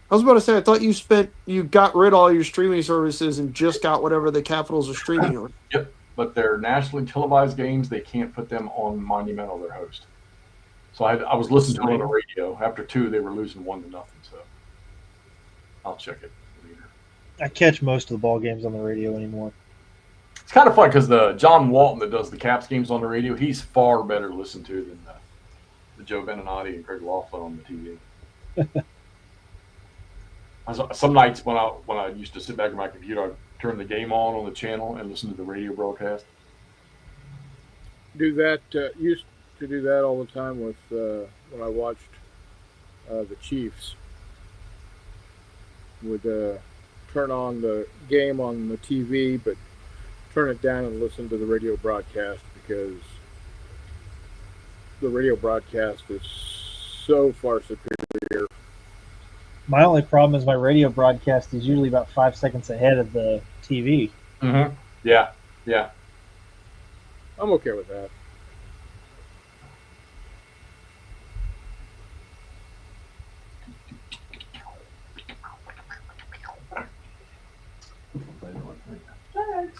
I was about to say, I thought you got rid of all your streaming services and just got whatever the Capitals are streaming on. Yep, but they're nationally televised games. They can't put them on Monumental, their host. So I was listening to it on the radio. After 2, they were losing 1-0. So I'll check it later. I catch most of the ball games on the radio anymore. It's kind of fun because the John Walton that does the Caps games on the radio, he's far better to listen to than the Joe Beninati and Greg Laughlin on the TV. Some nights when I used to sit back at my computer, I'd turn the game on the channel and listen to the radio broadcast. Used to do that all the time with when I watched the Chiefs. Would turn on the game on the TV, but turn it down and listen to the radio broadcast because the radio broadcast is so far superior. My only problem is my radio broadcast is usually about 5 seconds ahead of the TV. Mm-hmm. Yeah. I'm okay with that.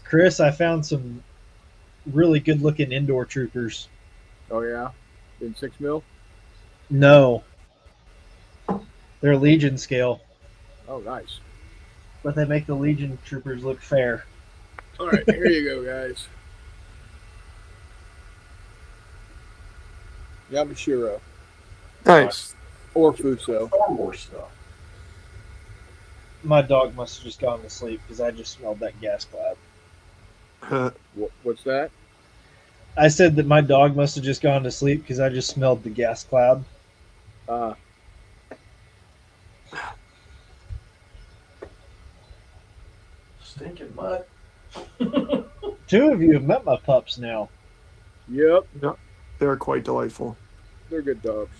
Chris, I found some really good looking indoor troopers. Oh yeah, in 6 mil. No. They're Legion scale, Oh nice. but they make the Legion troopers look fair. All right, here you go, guys. Yamashiro Nice. or Fuso. Star Wars stuff. My dog must have just gone to sleep because I just smelled that gas cloud. What's that? I said that my dog must have just gone to sleep because I just smelled the gas cloud. Stinking mutt. 2 of you have met my pups now. Yep, They're quite delightful. they're good dogs.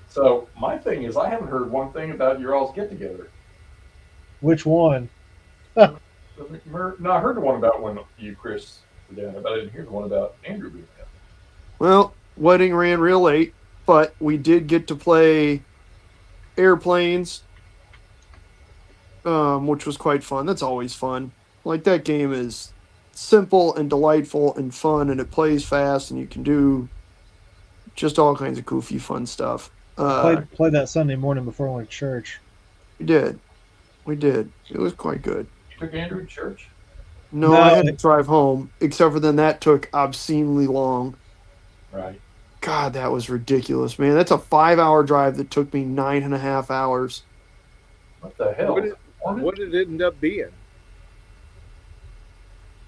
So my thing is, I haven't heard one thing about your all's get together. Which one? No, I heard the one about when you, Chris, were down there, but I didn't hear the one about Andrew being down Well, wedding ran real late, but we did get to play airplanes, which was quite fun. That's always fun. Like, that game is simple and delightful and fun, and it plays fast, and you can do just all kinds of goofy, fun stuff. Played that Sunday morning before I went to church. We did. We did. It was quite good. You took Andrew to church? No, I had to drive home, except for then that took obscenely long. Right. God, that was ridiculous, man. That's a 5-hour drive that took me 9.5 hours. What the hell? What did it end up being?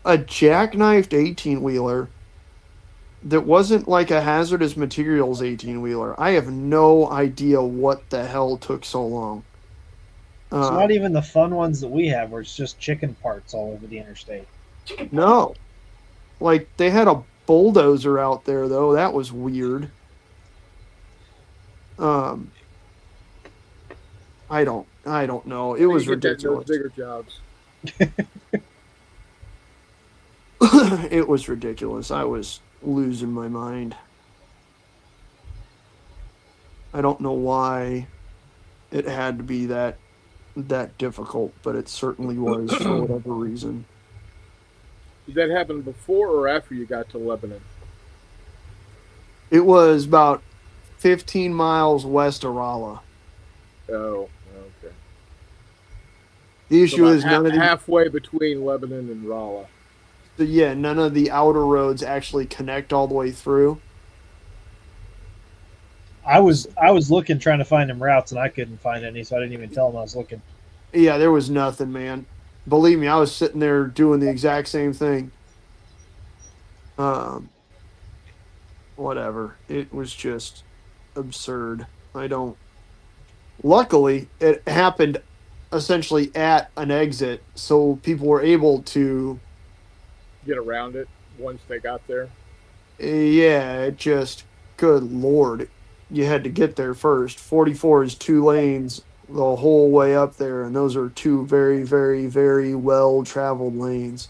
A jackknifed 18-wheeler that wasn't like a hazardous materials 18-wheeler. I have no idea what the hell took so long. It's not even the fun ones that we have where it's just chicken parts all over the interstate. No. Like, they had a bulldozer out there, though. That was weird. I don't know. It was ridiculous. Those bigger jobs. It was ridiculous. I was losing my mind. I don't know why it had to be that difficult, but it certainly was for whatever reason. Did that happen before or after you got to Lebanon? It was about 15 miles west of Rolla. Oh, okay. The issue is halfway between Lebanon and Rolla. Yeah, none of the outer roads actually connect all the way through. I was looking, trying to find them routes, and I couldn't find any, so I didn't even tell them I was looking. Yeah, there was nothing, man. Believe me, I was sitting there doing the exact same thing. Whatever. It was just absurd. Luckily, it happened essentially at an exit, so people were able to get around it once they got there. Yeah, it just, good Lord, you had to get there first. 44 is 2 lanes the whole way up there, and those are 2 very, very, very well-traveled lanes.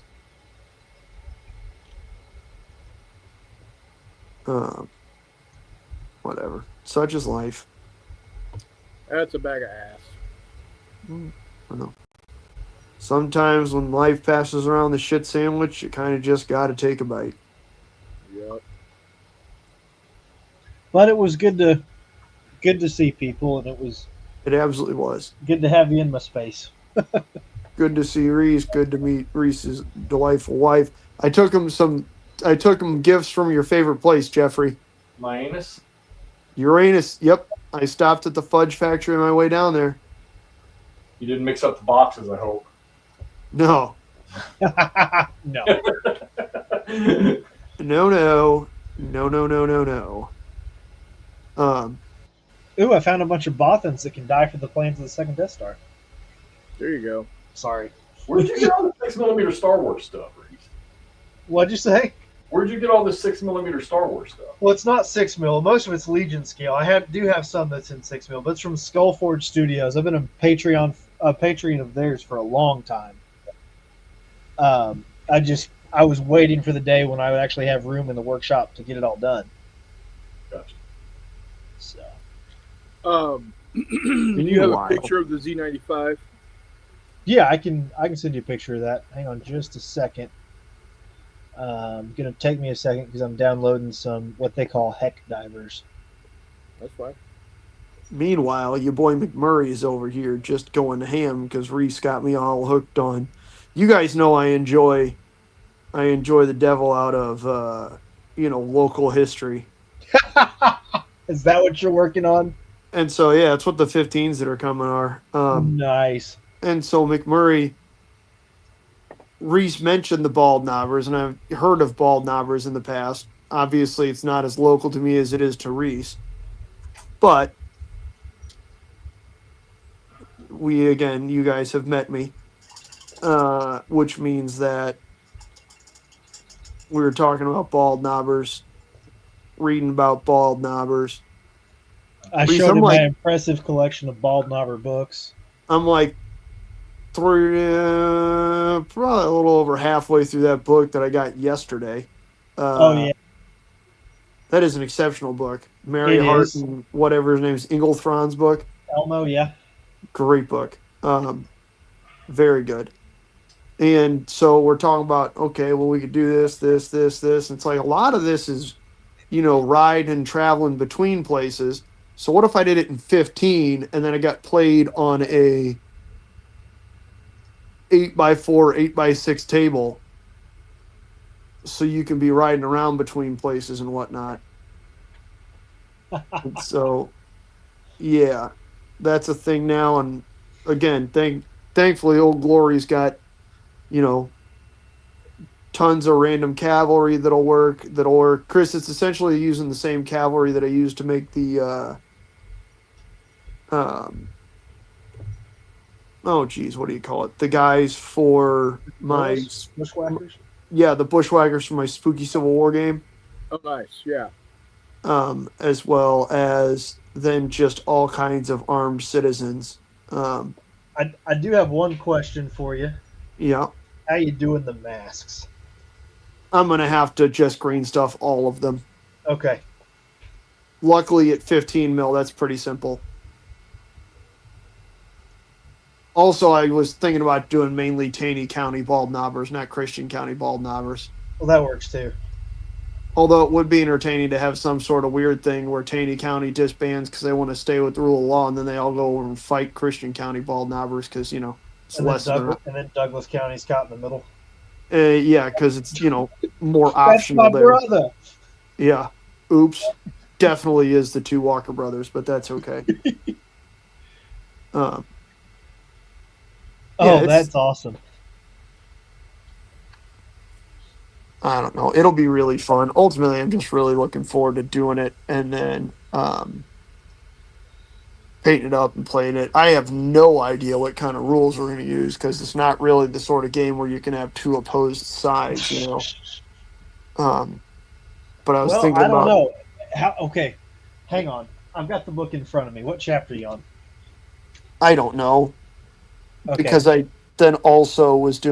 Whatever. Such is life. That's a bag of ass. I know. Sometimes when life passes around the shit sandwich, you kind of just got to take a bite. Yep. But it was good to see people, and it absolutely was good to have you in my space. Good to see Reese. Good to meet Reese's delightful wife. I took him gifts from your favorite place, Jeffrey. My anus? Uranus. Yep. I stopped at the fudge factory on my way down there. You didn't mix up the boxes, I hope. No. No. No. Ooh, I found a bunch of Bothans that can die for the plans of the second Death Star. There you go. Sorry. Where'd you get all the 6mm Star Wars stuff, Reese? What'd you say? Where'd you get all this 6mm Star Wars stuff? Well, it's not 6mm. Most of it's Legion scale. I do have some that's in 6mm, but it's from Skullforge Studios. I've been a Patreon of theirs for a long time. I was waiting for the day when I would actually have room in the workshop to get it all done. Gotcha. So, do you have a picture of the Z95? Yeah, I can send you a picture of that. Hang on just a second. Gonna take me a second because I'm downloading some what they call heck divers. That's fine. Meanwhile, your boy McMurray is over here just going ham because Reese got me all hooked on. You guys know I enjoy the devil out of local history. Is that what you're working on? And so yeah, that's what the 15s that are coming are. Nice. And so McMurray, Reese mentioned the bald knobbers, and I've heard of bald knobbers in the past. Obviously, it's not as local to me as it is to Reese, but you guys have met me, which means that we were talking about bald knobbers, reading about bald knobbers. I showed him my impressive collection of bald knobber books. I'm like probably a little over halfway through that book that I got yesterday. Yeah. That is an exceptional book. Mary Hart and whatever his name is, Inglethron's book. Elmo, yeah. Great book. Very good. And so we're talking about, okay, well, we could do this, this, this, this. It's like a lot of this is, ride and traveling between places. So what if I did it in 15 and then I got played on a 8x4, 8x6 table, so you can be riding around between places and whatnot. And so, yeah, that's a thing now. And again, thankfully, Old Glory's got, tons of random cavalry that'll work. Chris, it's essentially using the same cavalry that I used to make the oh geez, what do you call it? The guys for my Bushwhackers. Yeah, the bushwhackers for my Spooky Civil War game. Oh, nice. Yeah. As well as then just all kinds of armed citizens. I do have one question for you. Yeah, How you doing the masks? I'm gonna have to just green stuff all of them. Okay. Luckily, at 15 mil, that's pretty simple. Also, I was thinking about doing mainly Taney County bald knobbers, not Christian County bald knobbers. Well, that works too. Although it would be entertaining to have some sort of weird thing where Taney County disbands because they want to stay with the rule of law, and then they all go over and fight Christian County bald knobbers because, it's And less then, and then Douglas County's caught in the middle. Yeah, because it's, more That's optional my there. brother. Yeah. Oops. Definitely is the two Walker brothers, but that's okay. Oh, Yeah, that's awesome. I don't know. It'll be really fun. Ultimately, I'm just really looking forward to doing it and then painting it up and playing it. I have no idea what kind of rules we're going to use because it's not really the sort of game where you can have two opposed sides, But I was thinking I don't about. know. Okay, hang on. I've got the book in front of me. What chapter are you on? I don't know. Okay. Because I then also was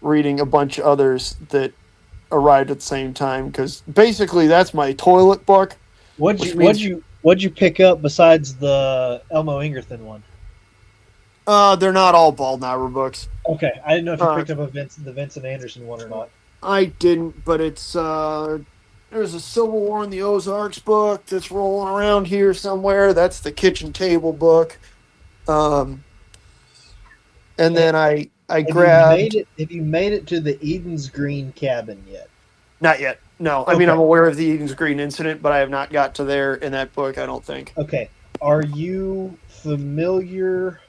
reading a bunch of others that arrived at the same time. Because basically, that's my toilet book. What'd you pick up besides the Elmo Ingerthen one? They're not all bald knobber books. Okay, I didn't know if you picked up the Vincent Anderson one or not. I didn't, but it's there's a Civil War in the Ozarks book that's rolling around here somewhere. That's the kitchen table book. And then I grabbed. Have you made it to the Eden's Green cabin yet? Not yet. No, I mean I'm aware of the Eden's Green incident, but I have not got to there in that book. I don't think. Okay, are you familiar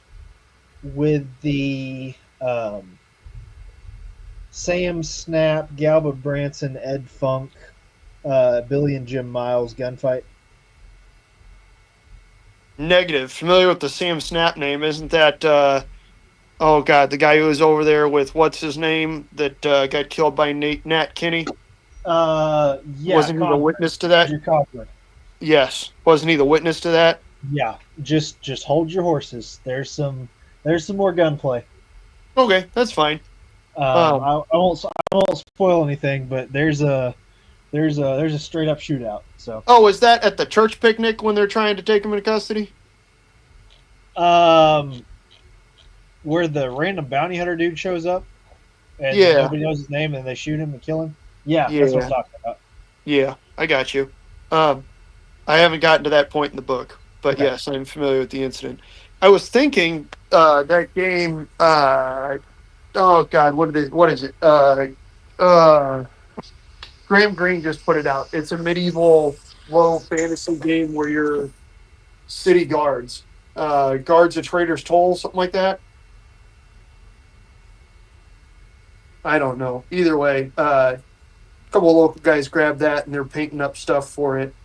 with the Sam Snap, Galba Branson, Ed Funk, Billy and Jim Miles gunfight? Negative. Familiar with the Sam Snap name? Isn't that? Oh God, the guy who was over there with what's his name that got killed by Nat Kinney. Yeah. Wasn't he the witness to that? Yes. Wasn't he the witness to that? Yeah. Just hold your horses. There's some more gunplay. Okay, that's fine. I won't spoil anything, but there's a straight up shootout. So. Oh, is that at the church picnic when they're trying to take him into custody? Where the random bounty hunter dude shows up, and nobody knows his name, and they shoot him and kill him. Yeah, that's what I'm talking about. Yeah, I got you. I haven't gotten to that point in the book, but okay. Yes, I'm familiar with the incident. I was thinking that game. Oh God, what is it? Graham Greene just put it out. It's a medieval low fantasy game where you're city guards, guards of Trader's Toll, something like that. I don't know. Either way, a couple of local guys grabbed that and they're painting up stuff for it.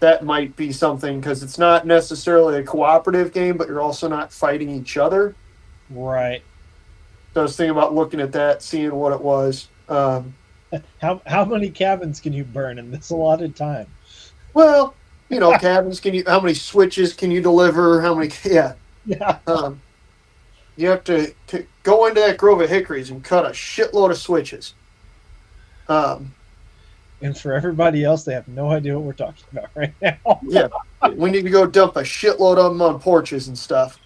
That might be something because it's not necessarily a cooperative game, but you're also not fighting each other. Right. So I was thinking about looking at that, seeing what it was. How many cabins can you burn in this allotted time? Well, cabins. How many switches can you deliver? How many? Yeah. Yeah. You have to go into that grove of hickories and cut a shitload of switches. And for everybody else, they have no idea what we're talking about right now. Yeah. We need to go dump a shitload of them on porches and stuff.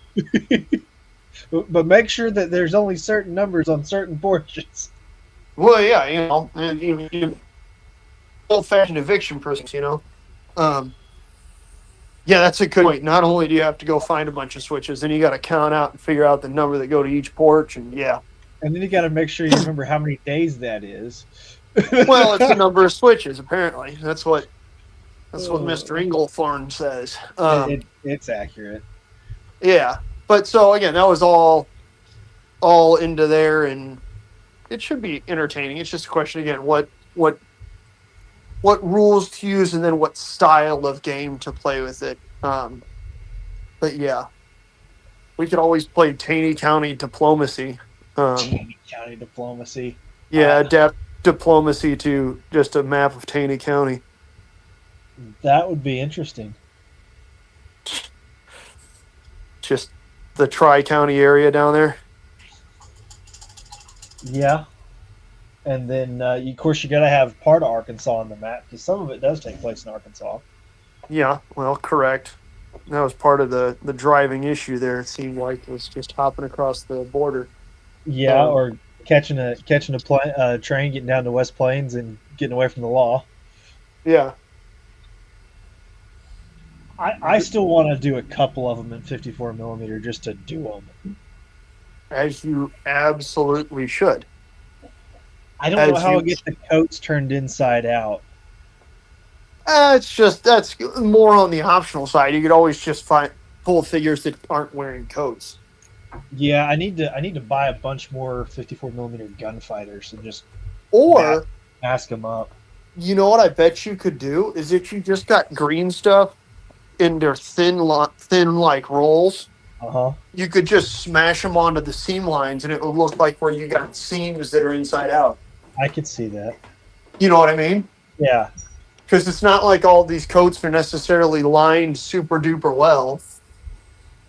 But make sure that there's only certain numbers on certain portions. Well, yeah, and old-fashioned eviction prisons, Yeah, that's a good point. Not only do you have to go find a bunch of switches, then you got to count out and figure out the number that go to each porch, and yeah. And then you got to make sure you remember how many days that is. Well, it's the number of switches. Apparently, that's what Mr. Inglethorn says. It's accurate. Yeah, but so again, that was all into there, and it should be entertaining. It's just a question again, what rules to use, and then what style of game to play with it. But yeah, we could always play Taney County Diplomacy. Taney County Diplomacy. Yeah, adapt diplomacy to just a map of Taney County. That would be interesting. Just the Tri-County area down there. Yeah. And then, of course, you got to have part of Arkansas on the map because some of it does take place in Arkansas. Yeah, well, correct. That was part of the driving issue there. It seemed like it was just hopping across the border. Yeah, or catching a train, getting down to West Plains, and getting away from the law. Yeah. I still want to do a couple of them in 54 millimeter just to do them. As you absolutely should. I don't know how I'll get the coats turned inside out. That's more on the optional side. You could always just pull figures that aren't wearing coats. Yeah, I need to buy a bunch more 54 millimeter gunfighters and just mask them up. You know what I bet you could do is if you just got green stuff in their thin like rolls. You could just smash them onto the seam lines, and it would look like where you got seams that are inside out. I could see that. You know what I mean? Yeah. Because it's not like all these coats are necessarily lined super duper well.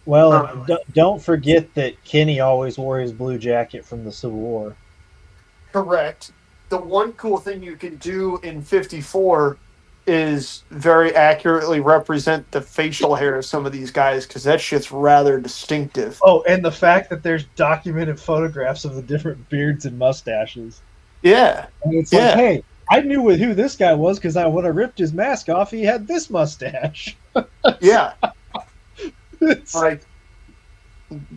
Well, don't forget that Kenny always wore his blue jacket from the Civil War. Correct. The one cool thing you can do in 54 is very accurately represent the facial hair of some of these guys, because that shit's rather distinctive. Oh, and the fact that there's documented photographs of the different beards and mustaches. Yeah. And it's like, hey, I knew who this guy was because when I ripped his mask off, he had this mustache. Yeah. Like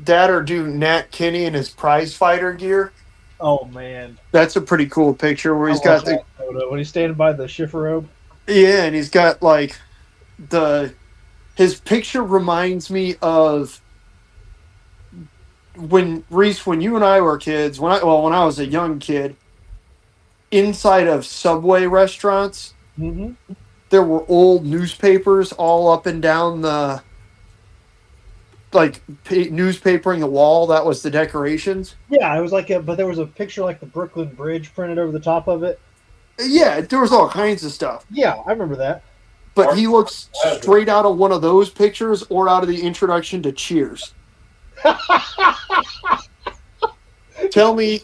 that, or do Nat Kinney in his prize fighter gear. Oh, man. That's a pretty cool picture where he's got the photo when he's standing by the shiffer robe. Yeah, and he's got like his picture reminds me of when you and I were kids, when I was a young kid, inside of Subway restaurants, there were old newspapers all up and down the newspapering the wall. That was the decorations. Yeah, it was like but there was a picture like the Brooklyn Bridge printed over the top of it. Yeah, there was all kinds of stuff. Yeah, I remember that. But he looks straight out of one of those pictures or out of the introduction to Cheers. Tell me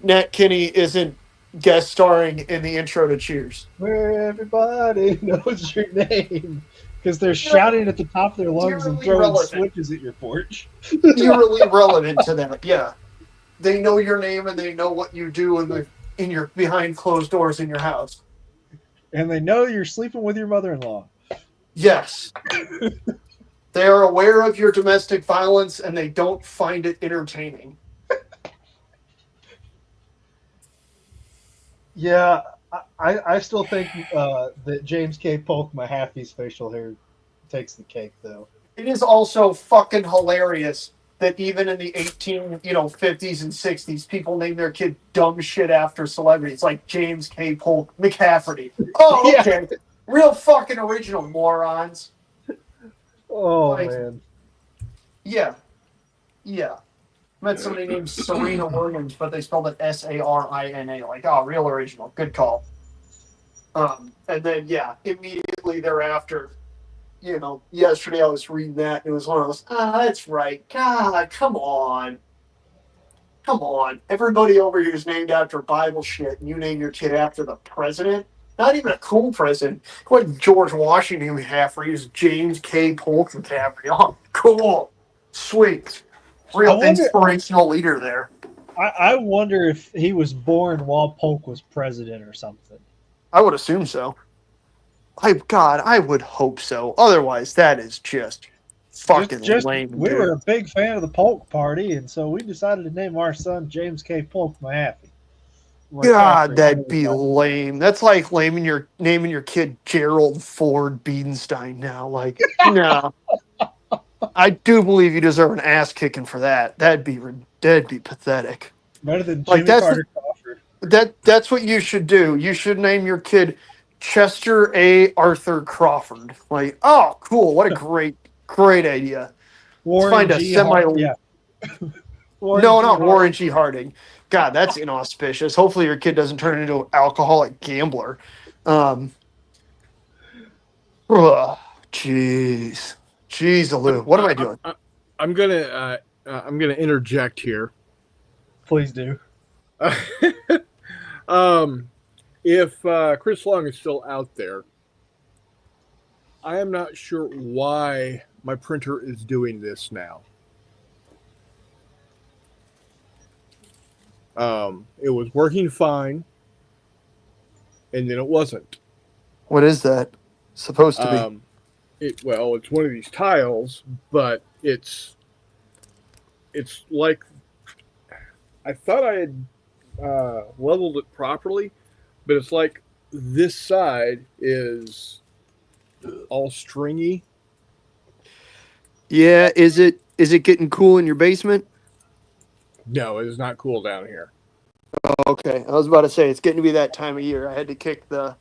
Nat Kinney isn't guest starring in the intro to Cheers. Where everybody knows your name. Because they're shouting at the top of their lungs and throwing switches at your porch. Eerily relevant to that, yeah. They know your name and they know what you do in your behind closed doors in your house. And they know you're sleeping with your mother-in-law. Yes. They are aware of your domestic violence and they don't find it entertaining. Yeah, I still think that James K. Polk Mahaffey's facial hair takes the cake, though. It is also fucking hilarious that even in the 50s and 60s, people name their kid dumb shit after celebrities, like James K. Polk McCafferty. Oh, okay. Yeah. Real fucking original, morons. Oh, man. Yeah. Yeah. Met somebody named Serena Williams, but they spelled it Sarina. Like, oh, real original. Good call. And then, yeah, immediately thereafter, yesterday I was reading that, and it was one of those, that's right. God, come on. Come on. Everybody over here is named after Bible shit, and you name your kid after the president? Not even a cool president. It wasn't George Washington McCaffrey. It was James K. Polk McCaffrey. Oh, cool. Sweet. Real wonder- inspirational leader there. I wonder if he was born while Polk was president or something. I would assume so. I would hope so. Otherwise, that is just fucking lame, We dude. were a big fan of the Polk party, and so we decided to name our son James K. Polk Mahaffey. God, that'd be lame. That's like naming your kid Gerald Ford Biedenstein now. Like, no. I do believe you deserve an ass kicking for that. That'd be pathetic. Better than Like Jimmy Carter Crawford. that's what you should do. You should name your kid Chester A. Arthur Crawford. Like, oh, cool. What a great idea. Warren Let's find a G. semi. Hart, yeah. No, not Warren G. Harding. God, that's inauspicious. Hopefully, your kid doesn't turn into an alcoholic gambler. Jeez, Alou. What am I doing? I'm gonna interject here. Please do. If Chris Long is still out there, I am not sure why my printer is doing this now. It was working fine, and then it wasn't. What is that supposed to be? It's one of these tiles, but it's like I thought I had leveled it properly, but it's like this side is all stringy. Yeah, is it getting cool in your basement? No, it is not cool down here. Oh, okay, I was about to say it's getting to be that time of year. I had to kick the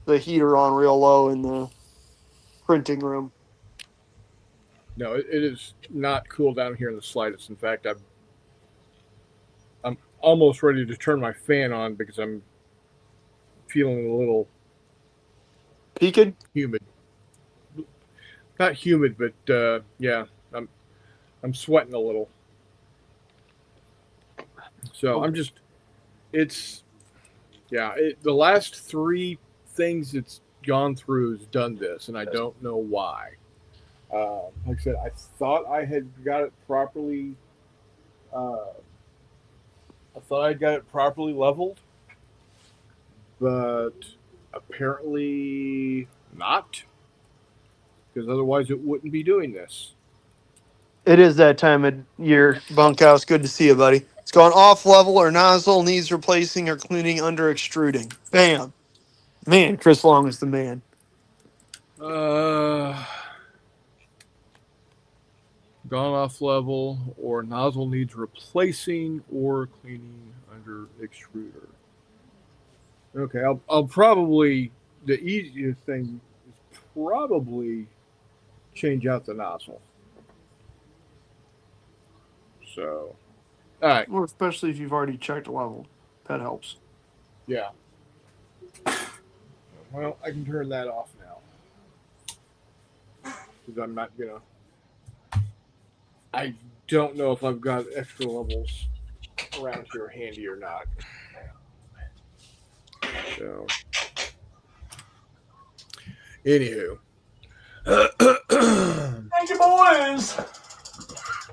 heater on real low in the printing room. No, it is not cool down here in the slightest. In fact, I'm almost ready to turn my fan on because I'm feeling a little Peaked? humid. Not humid, but yeah, I'm sweating a little. So I'm just, the last three things it's gone through has done this, and I don't know why. Like I said, I thought I had got it properly. Leveled, but apparently not, because otherwise it wouldn't be doing this. It is that time of year, Bunkhouse. Good to see you, buddy. It's gone off level or nozzle needs replacing or cleaning under extruding. Bam. Man, Chris Long is the man. Gone off level or nozzle needs replacing or cleaning under extruder. Okay, I'll probably, the easiest thing is probably change out the nozzle. So, all right. Well, especially if you've already checked level. That helps. Yeah. Well, I can turn that off now. Because I'm not going to. I don't know if I've got extra levels around here handy or not. So, anywho. Thank you, boys.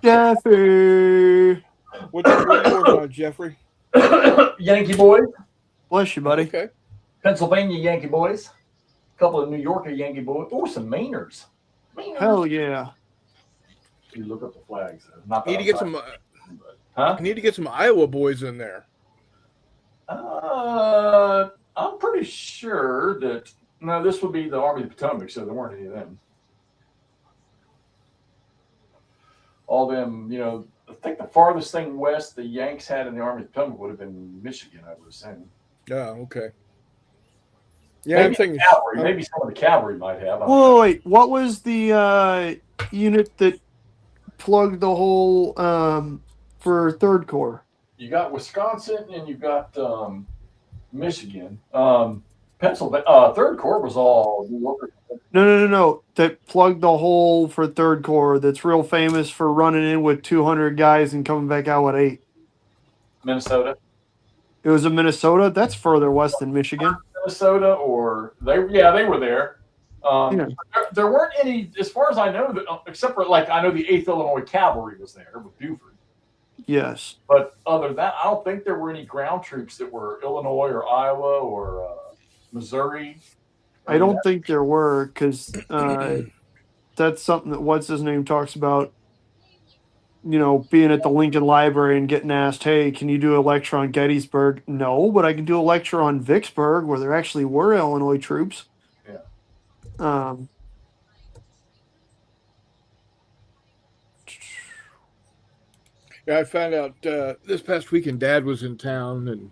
Jeffrey. What are you working on, Jeffrey? Yankee boys. Bless you, buddy. Okay. Pennsylvania Yankee boys. A couple of New Yorker Yankee boys. Oh, some Mainers. Hell yeah. You look up the flags. Not Need to get some. Huh? I need to get some Iowa boys in there. I'm pretty sure that no, this would be the Army of the Potomac, so there weren't any of them. All them, I think the farthest thing west the Yanks had in the Army of the Potomac would have been Michigan, I would assume. Oh, okay. Yeah, Maybe I'm thinking cavalry. Maybe some of the cavalry might have. Wait, what was the unit that plugged the hole for Third Corps? You got Wisconsin and you got Michigan. Pennsylvania. Third Corps was all New Yorker. No. That plugged the hole for Third Corps. That's real famous for running in with 200 guys and coming back out with 8. Minnesota. It was in Minnesota. That's further west than Michigan. Minnesota, or they were there. There weren't any, as far as I know, except for I know the 8th Illinois Cavalry was there with Buford. Yes. But other than that, I don't think there were any ground troops that were Illinois or Iowa or Missouri. I don't think there were, because that's something that what's his name talks about. Being at the Lincoln Library and getting asked, "Hey, can you do a lecture on Gettysburg?" No, but I can do a lecture on Vicksburg, where there actually were Illinois troops. Yeah. Um, Yeah, I found out this past weekend Dad was in town, and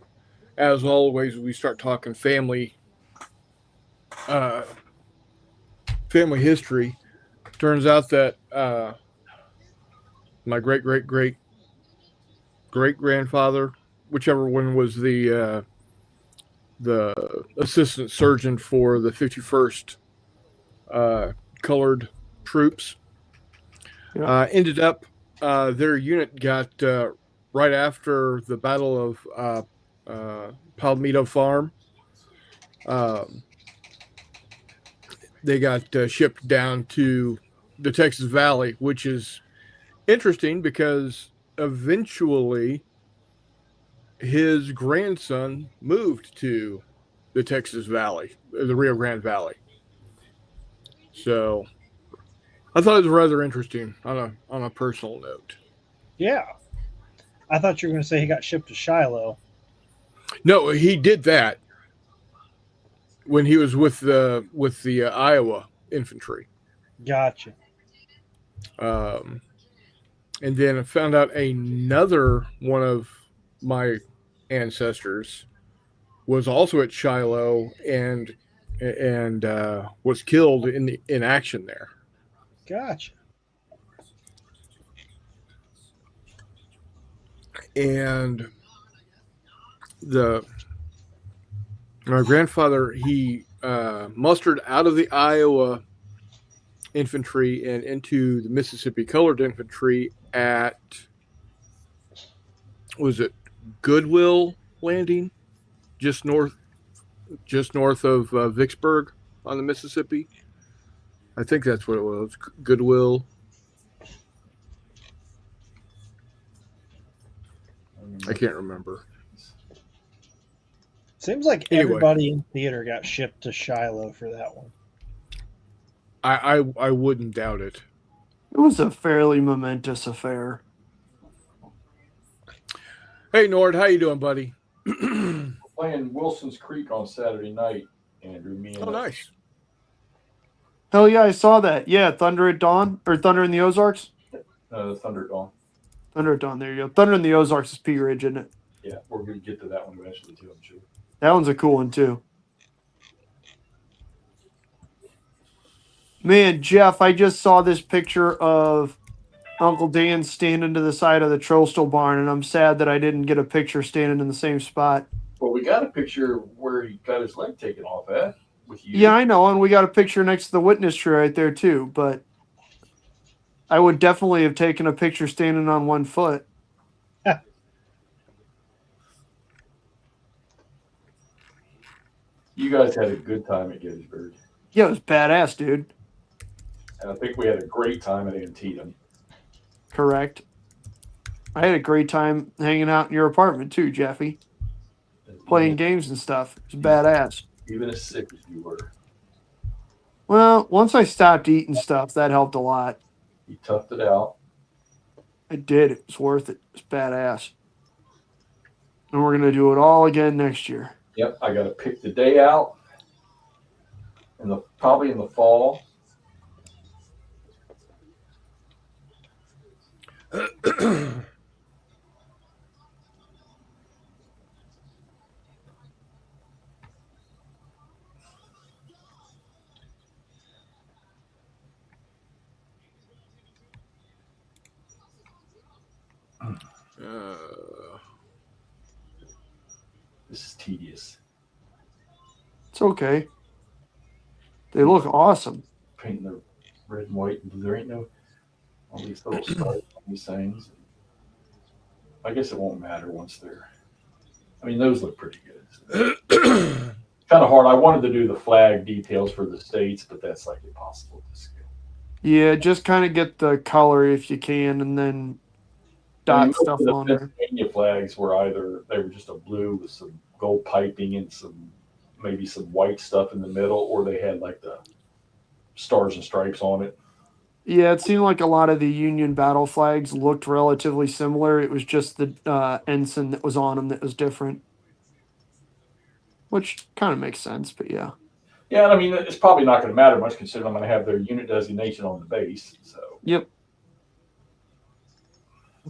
as always, we start talking family history. Turns out that my great grandfather, whichever one was the assistant surgeon for the 51st colored troops, ended up their unit got right after the Battle of Palmetto Farm. They got shipped down to the Texas Valley, which is interesting because eventually his grandson moved to the Texas Valley, the Rio Grande Valley. So I thought it was rather interesting on a personal note. Yeah. I thought you were going to say he got shipped to Shiloh. No, he did that when he was with the Iowa infantry. Gotcha. And then I found out another one of my ancestors was also at Shiloh and was killed in action there. Gotcha. And my grandfather, he mustered out of the Iowa infantry and into the Mississippi Colored Infantry at, was it Goodwill Landing, just north of Vicksburg on the Mississippi. I think that's what it was, Goodwill. I can't remember. Seems like everybody in theater got shipped to Shiloh for that one. I wouldn't doubt it. It was a fairly momentous affair. Hey Nord, how you doing, buddy? Playing Wilson's Creek on Saturday night, Andrew. Oh, nice. Hell yeah, I saw that. Yeah, Thunder at Dawn, or Thunder in the Ozarks? Thunder at Dawn. Thunder at Dawn, there you go. Thunder in the Ozarks is Pea Ridge, isn't it? Yeah, we're going to get to that one eventually, too, I'm sure. That one's a cool one, too. Man, Jeff, I just saw this picture of Uncle Dan standing to the side of the Trostel barn, and I'm sad that I didn't get a picture standing in the same spot. Well, we got a picture where he got his leg taken off at with you. Yeah, I know, and we got a picture next to the witness tree right there, too, but I would definitely have taken a picture standing on one foot. You guys had a good time at Gettysburg. Yeah, it was badass, dude. And I think we had a great time at Antietam. Correct. I had a great time hanging out in your apartment, too, Jeffy. Playing games and stuff. It was badass. Even as sick as you were. Well, once I stopped eating stuff, that helped a lot. You toughed it out. I did. It was worth it. It was badass. And we're going to do it all again next year. Yep, I got to pick the day out. Probably in the fall. This is tedious. It's okay. They look awesome. Painting the red and white and blue. There ain't no all these little stars on these things. I guess it won't matter once they're. I mean, those look pretty good. Kind of hard. I wanted to do the flag details for the states, but that's like impossible to scale. Yeah, just kind of get the color if you can, and then dot stuff the on there. Pennsylvania flags were either they were just a blue with some gold piping and maybe some white stuff in the middle, or they had like the stars and stripes on it. Yeah, it seemed like a lot of the Union battle flags looked relatively similar. It was just the ensign that was on them that was different, which kind of makes sense. But yeah, Yeah, I mean, it's probably not going to matter much considering I'm going to have their unit designation on the base. So, yep,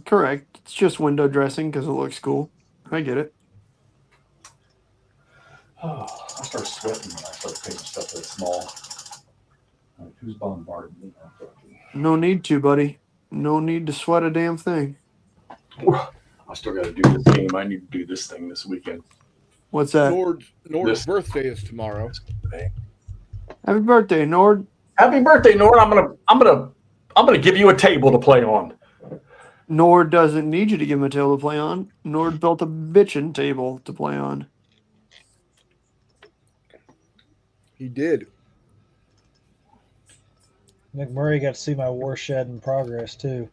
correct. It's just window dressing because it looks cool. I get it. I start sweating when I start painting stuff that small. Like, who's bombarding me? No need to, buddy. No need to sweat a damn thing. I still got to do this game. I need to do this thing this weekend. What's that? Nord's birthday is tomorrow. Happy birthday, Nord. Happy birthday, Nord! I'm gonna give you a table to play on. Nord doesn't need you to give him a table to play on. Nord built a bitchin' table to play on. He did. McMurray got to see my war shed in progress too.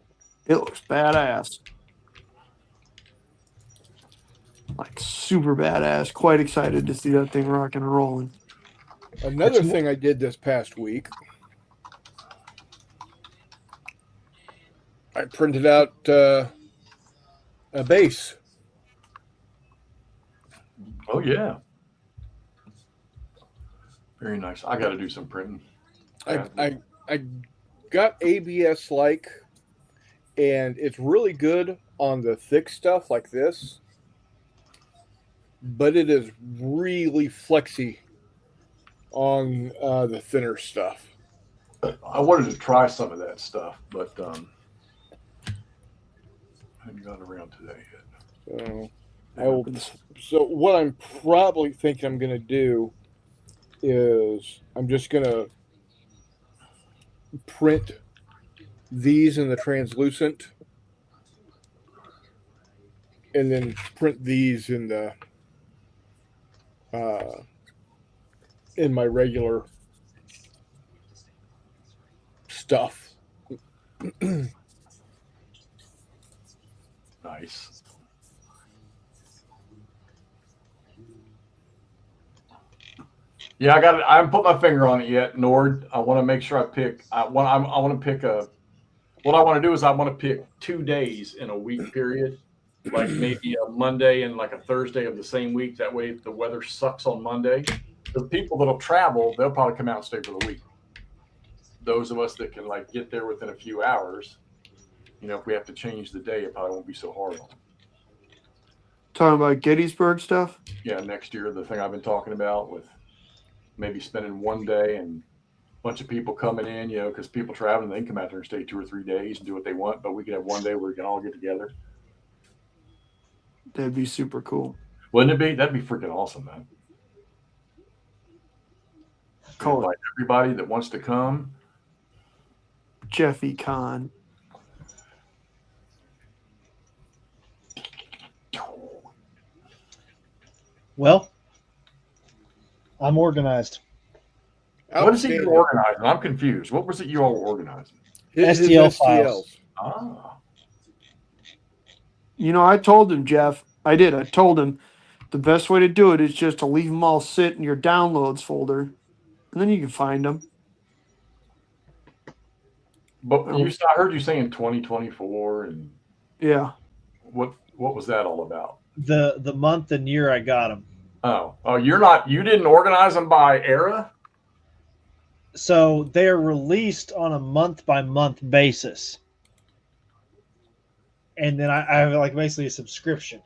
It looks badass. Like super badass. Quite excited to see that thing rocking and rolling. Another thing I did this past week, I printed out a base. Oh yeah, very nice. I got to do some printing. I got ABS like, and it's really good on the thick stuff like this, but it is really flexy on the thinner stuff. I wanted to try some of that stuff, but I haven't gotten around to that yet. So I will. So what I'm probably thinking I'm going to do is I'm just going to print these in the translucent, and then print these in the in my regular stuff. Nice. Yeah, I got it. I haven't put my finger on it yet, Nord. I want to make sure I pick. I want to pick a. What I want to do is I want to pick 2 days in a week period, like maybe a Monday and like a Thursday of the same week. That way, if the weather sucks on Monday, the people that'll travel, they'll probably come out and stay for the week. Those of us that can like get there within a few hours, if we have to change the day, it probably won't be so hard on them. Talking about Gettysburg stuff? Yeah, next year, the thing I've been talking about with maybe spending 1 day and a bunch of people coming in, because people traveling, they can come out there and stay 2 or 3 days and do what they want, but we could have 1 day where we can all get together. That'd be super cool. Wouldn't it be? That'd be freaking awesome, man. Call Invite everybody that wants to come. Jeffy Con. Well, I'm organized. What is it you're organizing? I'm confused. What was it you all were organizing? His STL files. Ah. I told him, Jeff. I did. I told him the best way to do it is just to leave them all sit in your downloads folder, and then you can find them. But I heard you saying 2024, and yeah. What was that all about? The month and year I got them. Oh, you didn't organize them by era? So they're released on a month-by-month basis. And then I have like basically a subscription.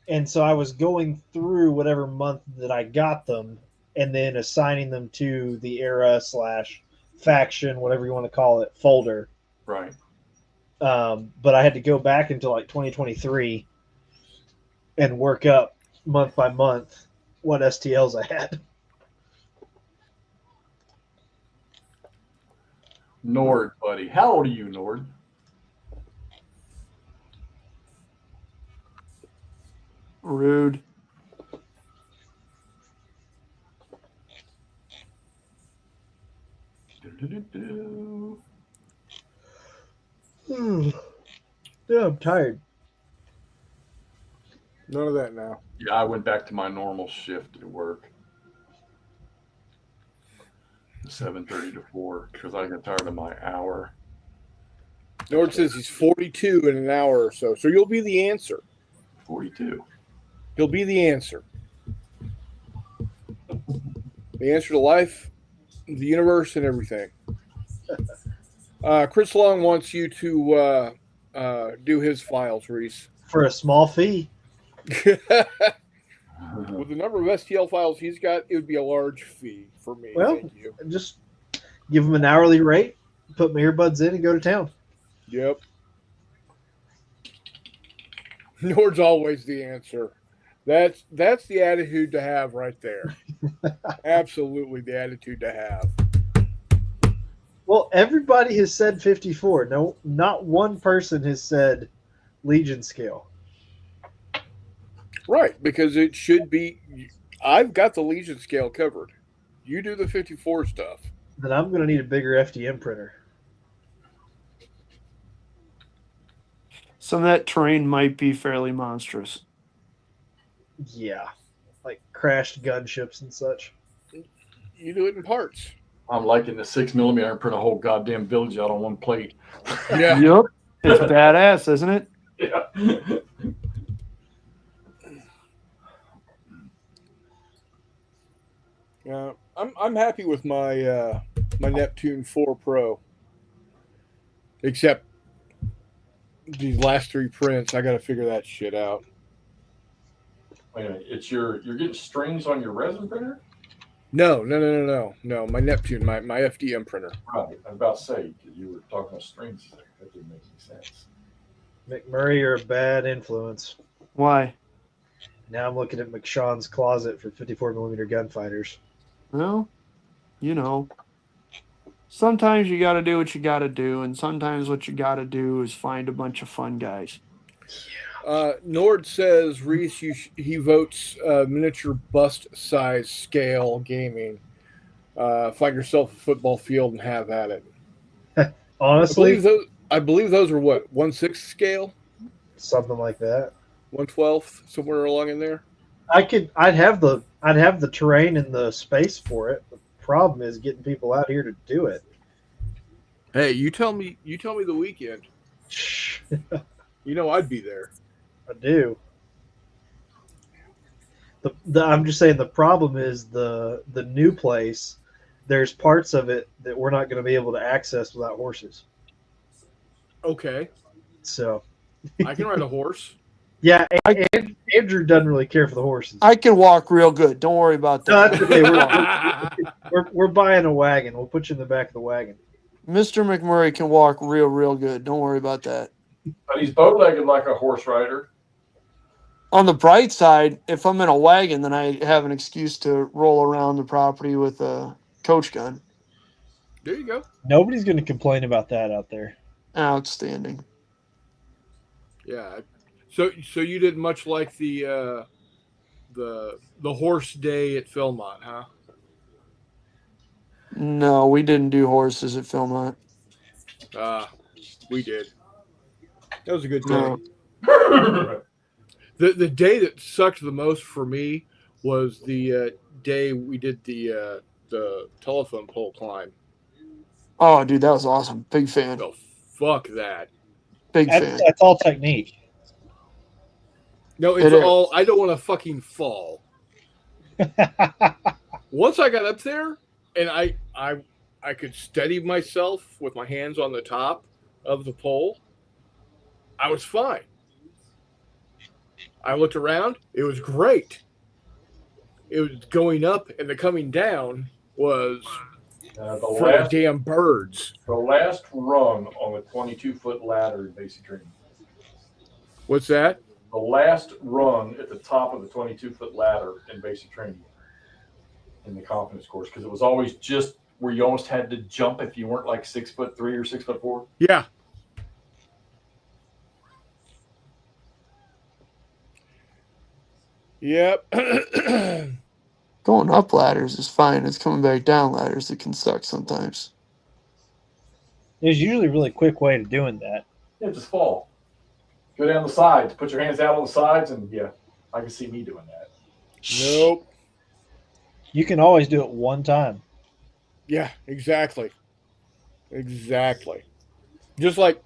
And so I was going through whatever month that I got them and then assigning them to the era / faction, whatever you want to call it, folder. Right. But I had to go back into like 2023 and work up month by month what STLs I had. Nord, buddy. How old are you, Nord? Rude. Yeah, I'm tired. None of that now. Yeah, I went back to my normal shift at work, 7:30 to 4, because I got tired of my hour. Nord says he's 42 in an hour or so. So you'll be the answer. 42. He'll be the answer. The answer to life, the universe, and everything. Chris Long wants you to do his files, Reese. For a small fee. With the number of STL files he's got, it would be a large fee for me. Well, Thank you. just give him an hourly rate, put my earbuds in, and go to town. Yep. Nord's always the answer. That's the attitude to have right there. Absolutely the attitude to have. Well, everybody has said 54. No, not one person has said Legion scale. Right, because it should be. I've got the Legion scale covered. You do the 54 stuff. Then I'm going to need a bigger FDM printer. Some of that terrain might be fairly monstrous. Yeah, like crashed gunships and such. You do it in parts. I'm liking the 6mm and print a whole goddamn village out on one plate. Yeah. Yep. It's badass, isn't it? Yeah. I'm happy with my my Neptune 4 Pro. Except these last 3 prints, I got to figure that shit out. Wait a minute, you're getting strings on your resin printer? No. My Neptune, my FDM printer. Right. I was about to say, because you were talking about strings. That didn't make any sense. McMurray, you're a bad influence. Why? Now I'm looking at McShaw's closet for 54mm gunfighters. Well, you know, sometimes you got to do what you got to do, and sometimes what you got to do is find a bunch of fun guys. Nord says Reese, he votes miniature bust size scale gaming. Find yourself a football field and have at it. Honestly, I believe those are what, 1/6 scale, something like that. 1/12, somewhere along in there. I'd have the terrain and the space for it. The problem is getting people out here to do it. Hey, you tell me the weekend. You know I'd be there. I do. I'm just saying the problem is the new place. There's parts of it that we're not going to be able to access without horses. Okay, So, I can ride a horse. yeah, Andrew doesn't really care for the horses. I can walk real good. Don't worry about No, that. that's okay. We're buying a wagon. We'll put you in the back of the wagon. Mr. McMurray can walk real good. Don't worry about that. But he's bow-legged like a horse rider. On the bright side, if I'm in a wagon, then I have an excuse to roll around the property with a coach gun. There you go. Nobody's going to complain about that out there. Outstanding. Yeah. So you did much like the horse day at Philmont, huh? No, we didn't do horses at Philmont. We did. That was a good day. No. The day that sucked the most for me was the day we did the telephone pole climb. Oh, dude, that was awesome. Big fan. Oh, fuck that. Big fan. That's all technique. No, it's all. I don't want to fucking fall. Once I got up there and I could steady myself with my hands on the top of the pole, I was fine. I looked around. It was great. It was going up, and the coming down was for the damn birds. The last rung on the 22-foot ladder in basic training. What's that? The last rung at the top of the 22-foot ladder in basic training in the confidence course, because it was always just where you almost had to jump if you weren't like 6'3" or 6'4". Yeah. Yep. Going up ladders is fine. It's coming back down ladders that can suck sometimes. There's usually a really quick way to doing that. Yeah, just fall. Go down the sides. Put your hands out on the sides, and yeah, I can see me doing that. Nope. You can always do it one time. Yeah, exactly. Exactly. Just like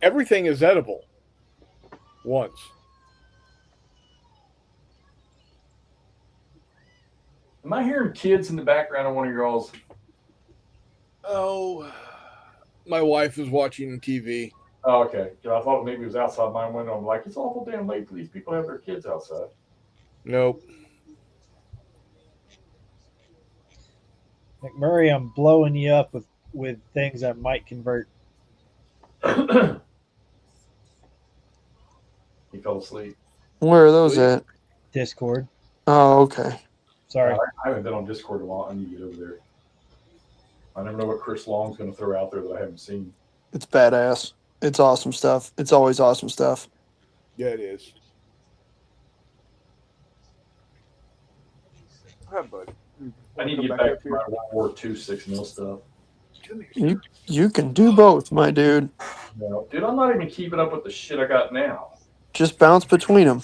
everything is edible once. Am I hearing kids in the background on one of your all's? Oh, my wife is watching TV. Oh, okay. I thought maybe it was outside my window. I'm like, it's awful damn late for these people to have their kids outside. Nope. McMurray, I'm blowing you up with things that might convert. He fell asleep. Where are those at? Discord. Oh, okay. Sorry. I haven't been on Discord a lot. I need to get over there. I never know what Chris Long's going to throw out there that I haven't seen. It's badass. It's awesome stuff. It's always awesome stuff. Yeah, it is. Hi, bud. I need to get back to my World War II 6 mil stuff. You can do both, my dude. No, dude, I'm not even keeping up with the shit I got now. Just bounce between them.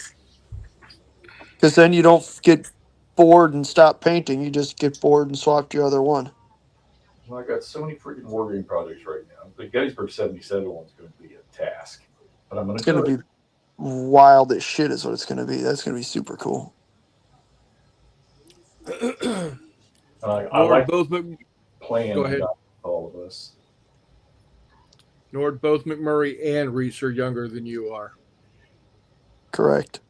Because then you don't get bored and stop painting. You just get bored and swap to your other one. Well, I got so many freaking wargaming projects right now. The Gettysburg 77 one's going to be a task, but I'm going It's to going to be wild as shit is what it's going to be. That's going to be super cool. I like both playing Go ahead. all of us. Nord, both McMurray and Reese are younger than you are. Correct.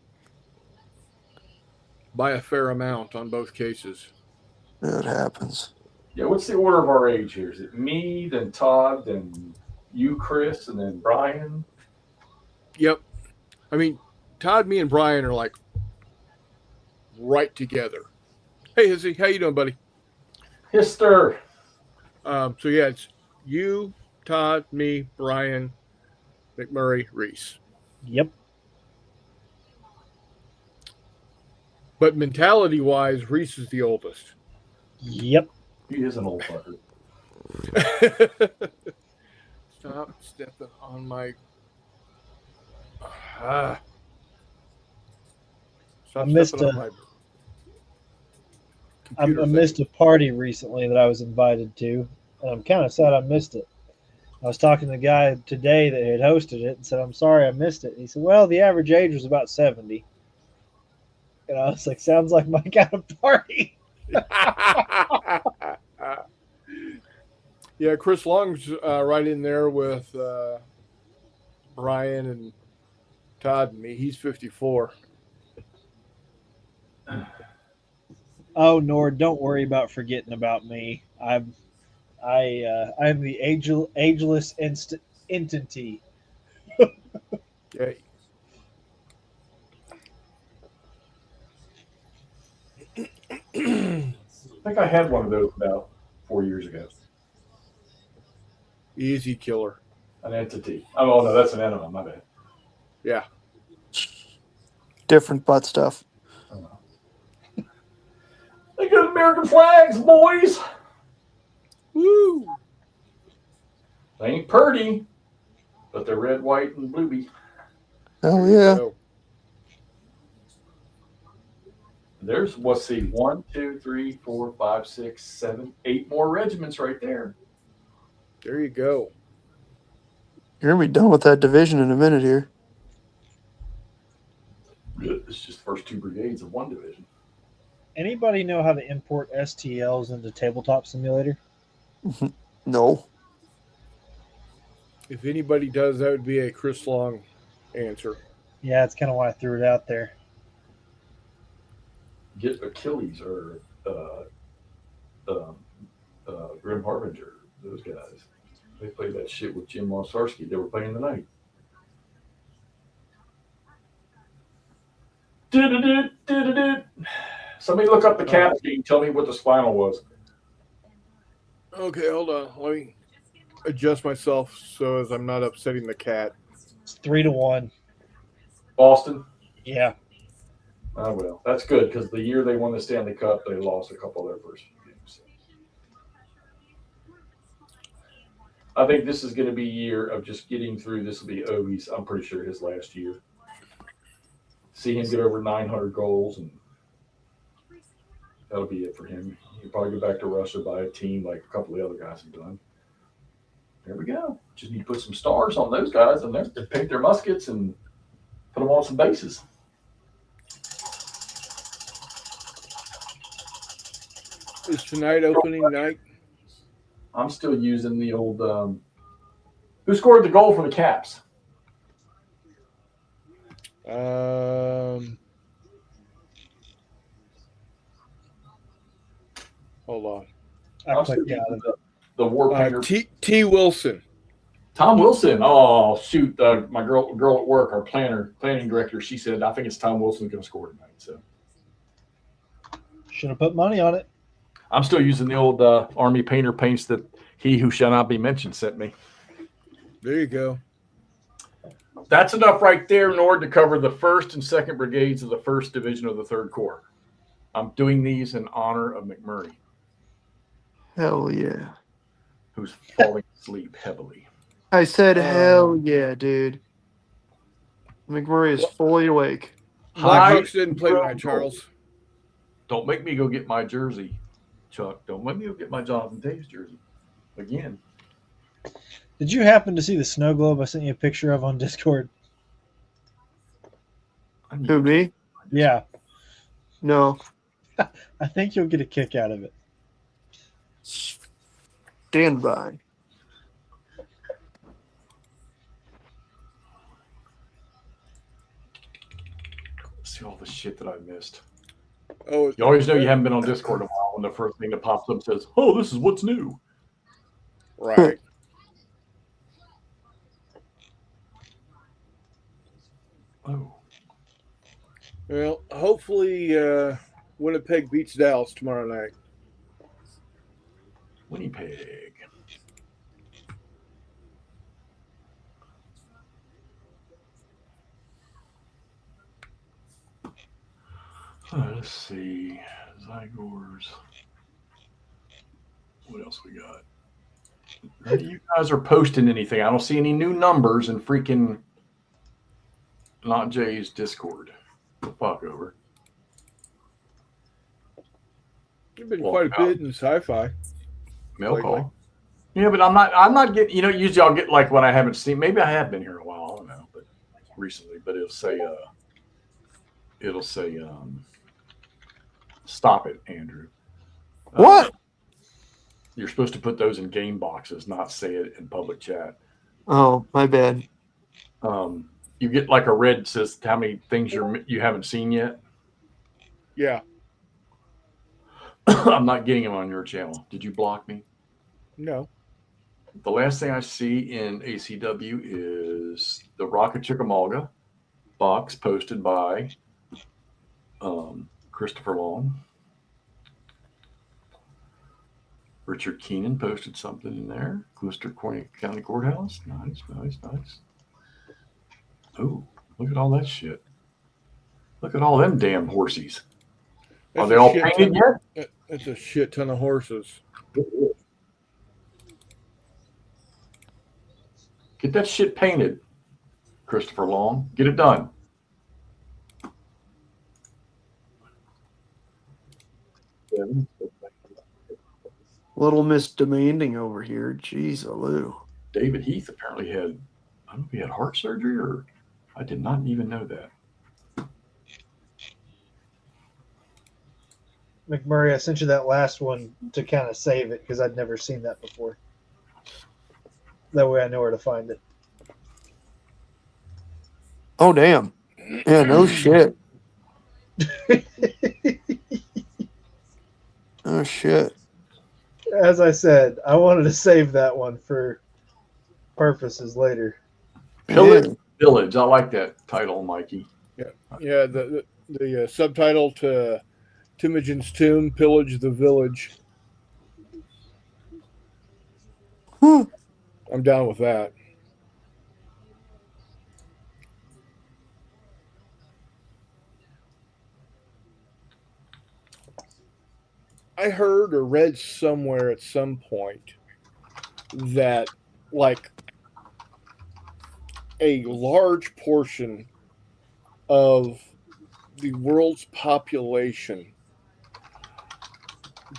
By a fair amount on both cases. It happens. Yeah, what's the order of our age here? Is it me, then Todd, then you, Chris, and then Brian? Yep. I mean, Todd, me, and Brian are like right together. Hey, Hizzy, how you doing, buddy? Hister. So yeah, it's you, Todd, me, Brian, McMurray, Reese. Yep. But mentality-wise, Reese is the oldest. Yep. He is an old fucker. Stop stepping on my. Stop I missed stepping on my. I missed a party recently that I was invited to, and I'm kind of sad I missed it. I was talking to the guy today that had hosted it and said, I'm sorry I missed it. He said, well, the average age was about 70. And I was like, sounds like my kind of party. Yeah, Chris Long's right in there with Brian and Todd and me. He's 54. Oh, Nord, don't worry about forgetting about me. I'm the ageless entity. Yeah. I think I had one of those about 4 years ago. Easy killer. An entity. Oh, no, that's an enema. My bad. Yeah. Different butt stuff. They got American flags, boys. Woo! They ain't pretty, but they're red, white, and bluey. Hell yeah. So, There's, let's see, 1, 2, 3, 4, 5, 6, 7, 8 more regiments right there. there you go. You're going to be done with that division in a minute here. It's just the first 2 brigades of 1 division. Anybody know how to import STLs into Tabletop Simulator? No. If anybody does, that would be a Chris Long answer. Yeah, that's kind of why I threw it out there. Get Achilles or Grim Harbinger, those guys. They played that shit with Jim Losarski. They were playing the night. Somebody look up the cap sheet. Tell me what the spinal was. Okay, hold on. Let me adjust myself so as I'm not upsetting the cat. It's 3-1. Boston. Yeah. Oh, well, that's good because the year they won the Stanley Cup, they lost a couple of their first few games. I think this is going to be a year of just getting through. This will be Obi's, I'm pretty sure, his last year. See him get over 900 goals, and that'll be it for him. He'll probably go back to Russia by a team like a couple of the other guys have done. There we go. Just need to put some stars on those guys, and they paint their muskets and put them on some bases. Is tonight opening night? I'm still using the old. Who scored the goal for the Caps? Hold on. I clicked out of it. The war painter. T. Wilson. Tom Wilson. Oh shoot! My girl at work, our planning director, she said, "I think it's Tom Wilson going to score tonight." So Should have put money on it. I'm still using the old Army painter paints that he who shall not be mentioned sent me. There you go. That's enough right there in order to cover the 1st and 2nd Brigades of the 1st Division of the 3rd Corps. I'm doing these in honor of McMurray, Hell yeah. who's falling asleep heavily. I said, hell yeah, dude. McMurray is fully awake. Blackhawks didn't play tonight, Charles. Don't make me go get my jersey, Chuck. Don't make me go get my Jonathan Davis jersey again. Did you happen to see the snow globe I sent you a picture of on Discord? Who, me? Yeah. No. I think you'll get a kick out of it. Stand by. See all the shit that I missed. Oh, You always know you haven't been on Discord in a while when the first thing that pops up says, "Oh, this is what's new." right. Oh, Well, hopefully Winnipeg beats Dallas tomorrow night. Winnipeg. Let's see. Zygors. What else we got? None of you guys are posting anything. I don't see any new numbers in freaking Not Jay's Discord. Fuck over. There's been quite a bit in sci-fi. Mail Lately. call. Yeah, but I'm not getting, usually I'll get like when I haven't seen, maybe I have been here a while, I don't know, but recently, but it'll say, stop it, Andrew. What? You're supposed to put those in game boxes, not say it in public chat. Oh, my bad. You get like a red says how many things you haven't seen yet. Yeah. I'm not getting them on your channel. Did you block me? No. The last thing I see in ACW is the Rocket Chickamauga box posted by Christopher Long. Richard Keenan posted something in there. Gloucester County Courthouse. Nice. Oh, look at all that shit. Look at all them damn horsies. Are they all painted yet? That's a shit ton of horses. Get that shit painted, Christopher Long. Get it done. Little Miss Demanding over here. Jeez, Aloo. David Heath apparently had, I don't know if he had heart surgery or I did not even know that. McMurray, I sent you that last one to kind of save it because I'd never seen that before. That way I know where to find it. Oh, damn. Yeah, no shit. Oh, shit. As I said, I wanted to save that one for purposes later. Pillage Yeah. Village. I like that title, Mikey. Yeah. The subtitle to Temujin's Tomb, Pillage the Village. I'm down with that. I heard or read somewhere at some point that like a large portion of the world's population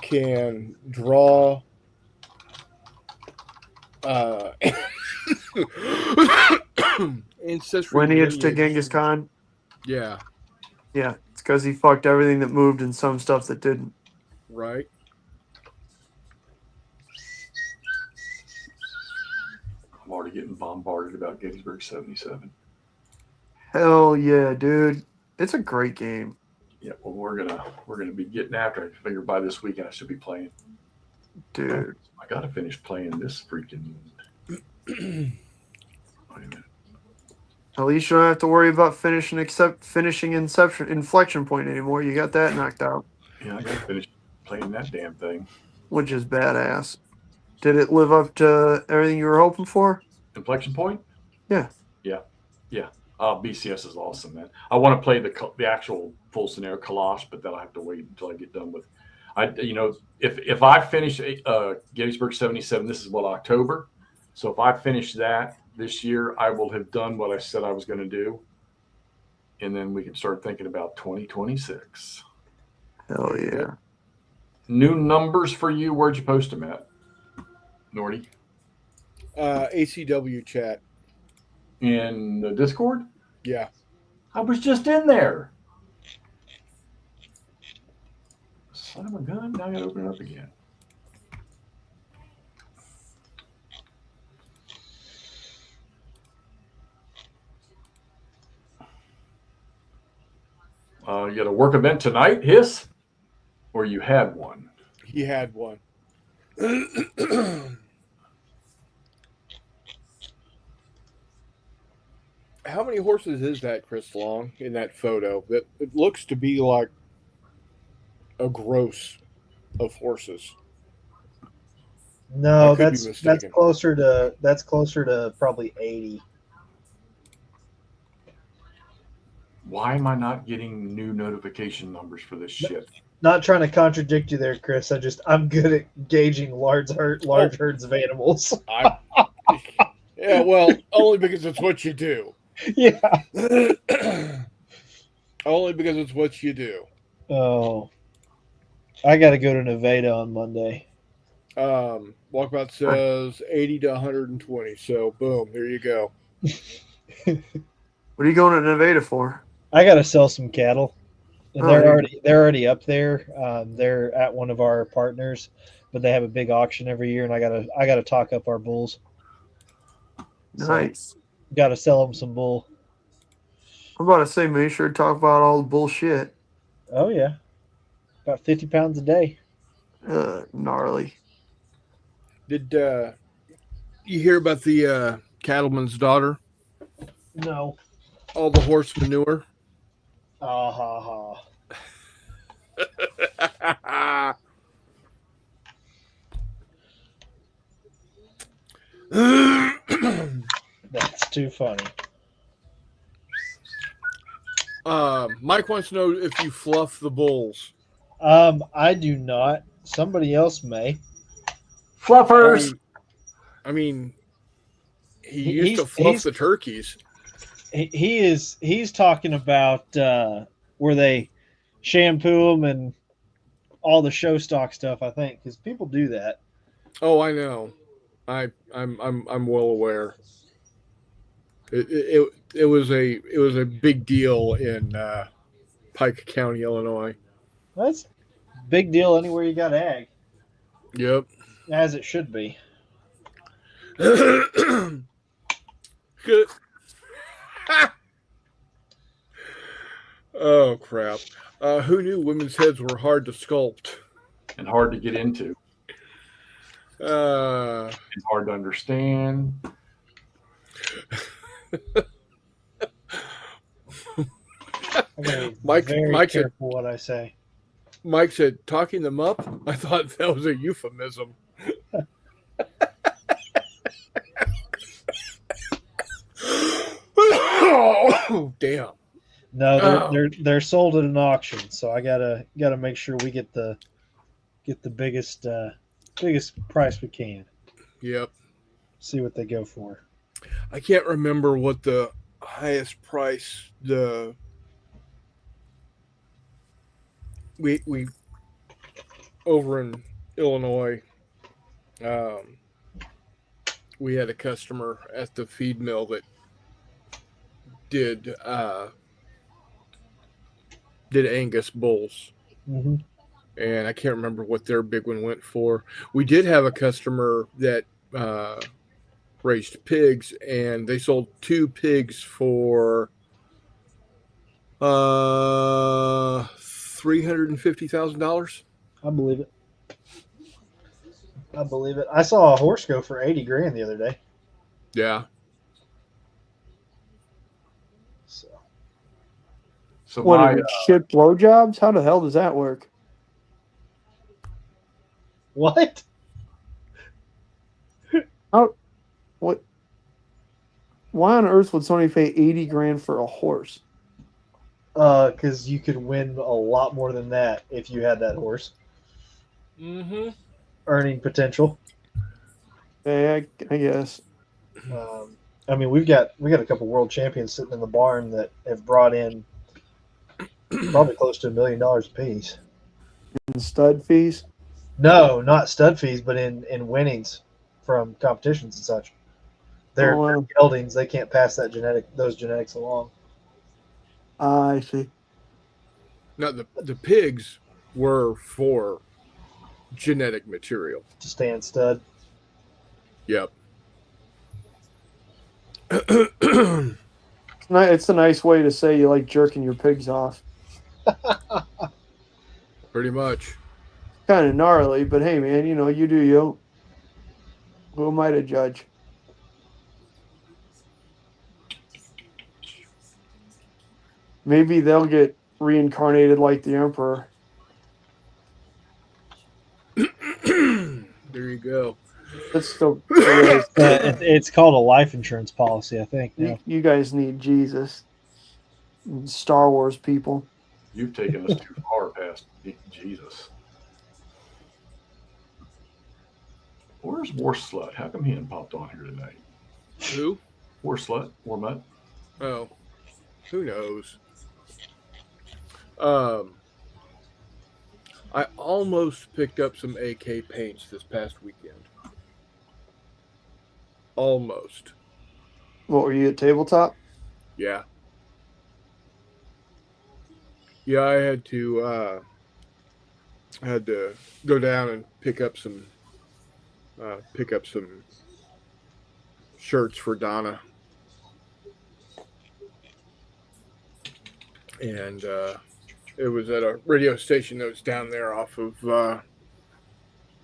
can draw ancestry Lineage to lineage. Genghis Khan. Yeah, Yeah, it's because he fucked everything that moved and some stuff that didn't. right. I'm already getting bombarded about Gettysburg 77. Hell yeah, dude. It's a great game. Yeah, well, we're gonna be getting after it. I figure by this weekend I should be playing. Dude. I gotta finish playing this freaking. Wait a minute. At least you don't have to worry about finishing inflection point anymore. You got that knocked out, Yeah, I gotta finish playing that damn thing. which is badass. Did it live up to everything you were hoping for? Inflection point? Yeah. Yeah. BCS is awesome, man. I want to play the actual full scenario Kalash, but that'll have to wait until I get done with. If I finish Gettysburg 77, this is October. So if I finish that this year, I will have done what I said I was going to do, and then we can start thinking about 2026. Hell yeah. New numbers for you. Where'd you post them at, Nordy? ACW chat. In the Discord? Yeah. I was just in there. Son of a gun. Now I got to open it up again. You got a work event tonight, Hiss? Or you had one? He had one. How many horses is that, Chris Long, in that photo? That it looks to be like a gross of horses. No, I could be that's mistaken. closer to probably 80. Why am I not getting new notification numbers for this shit? Not trying to contradict you there, Chris. I'm good at gauging large herds of animals. Yeah, well, only because it's what you do. Yeah. Only because it's what you do. Oh, I got to go to Nevada on Monday. Walkabout says 80 to 120. So, boom, there you go. What are you going to Nevada for? I got to sell some cattle. And Oh, they're already up there. They're at one of our partners, but they have a big auction every year, and I gotta talk up our bulls. Nice. So, got to sell them some bull. I'm about to say, make sure to talk about all the bullshit. Oh yeah, about 50 pounds a day. Gnarly. Did you hear about the cattleman's daughter? No. All the horse manure. Ah ha ha. That's too funny. Mike wants to know if you fluff the bulls. I do not. Somebody else may. Fluffers. I mean he used to fluff the turkeys. He's talking about where they shampoo them and all the show stock stuff. I think because people do that. Oh, I know. I'm well aware. It was a big deal in Pike County, Illinois. That's a big deal anywhere you got ag. Yep. As it should be. Good. Oh crap! Who knew women's heads were hard to sculpt and hard to get into? And hard to understand. Mike careful said, what I say. Mike said, talking them up? I thought that was a euphemism. Oh, damn. No, they're sold at an auction, so I gotta make sure we get the biggest price we can. Yep. See what they go for. I can't remember what the highest price we over in Illinois. Um, we had a customer at the feed mill that did Angus bulls, Mm-hmm. and I can't remember what their big one went for. We did have a customer that raised pigs, and they sold 2 pigs for $350,000. I believe it. I believe it. I saw a horse go for 80 grand the other day. Yeah. So So What, my did it shit blowjobs? How the hell does that work? what? How, what? Why on earth would somebody pay 80 grand for a horse? Because you could win a lot more than that if you had that horse. Mm-hmm. Earning potential. I guess. I mean, we got a couple world champions sitting in the barn that have brought in probably close to $1 million a piece. And stud fees? No, not stud fees, but in winnings from competitions and such. They're wow. geldings. They can't pass those genetics along. I see. Now the pigs were for genetic material. To stand stud. Yep. It's a nice way to say you like jerking your pigs off. Pretty much. Kind of gnarly, but hey, man, you do you. Who am I to judge? Maybe they'll get reincarnated like the Emperor. There you go. That's still. It's called a life insurance policy, I think. Yeah. You guys need Jesus. Star Wars people. You've taken us too far past Jesus. Where's Horse Slut? How come he hadn't popped on here tonight? Who? Horse Slut? Warmutt? Oh, who knows? I almost picked up some AK paints this past weekend. Almost. What were you at tabletop? Yeah. Yeah, I had to go down and pick up some shirts for Donna. And it was at a radio station that was down there off of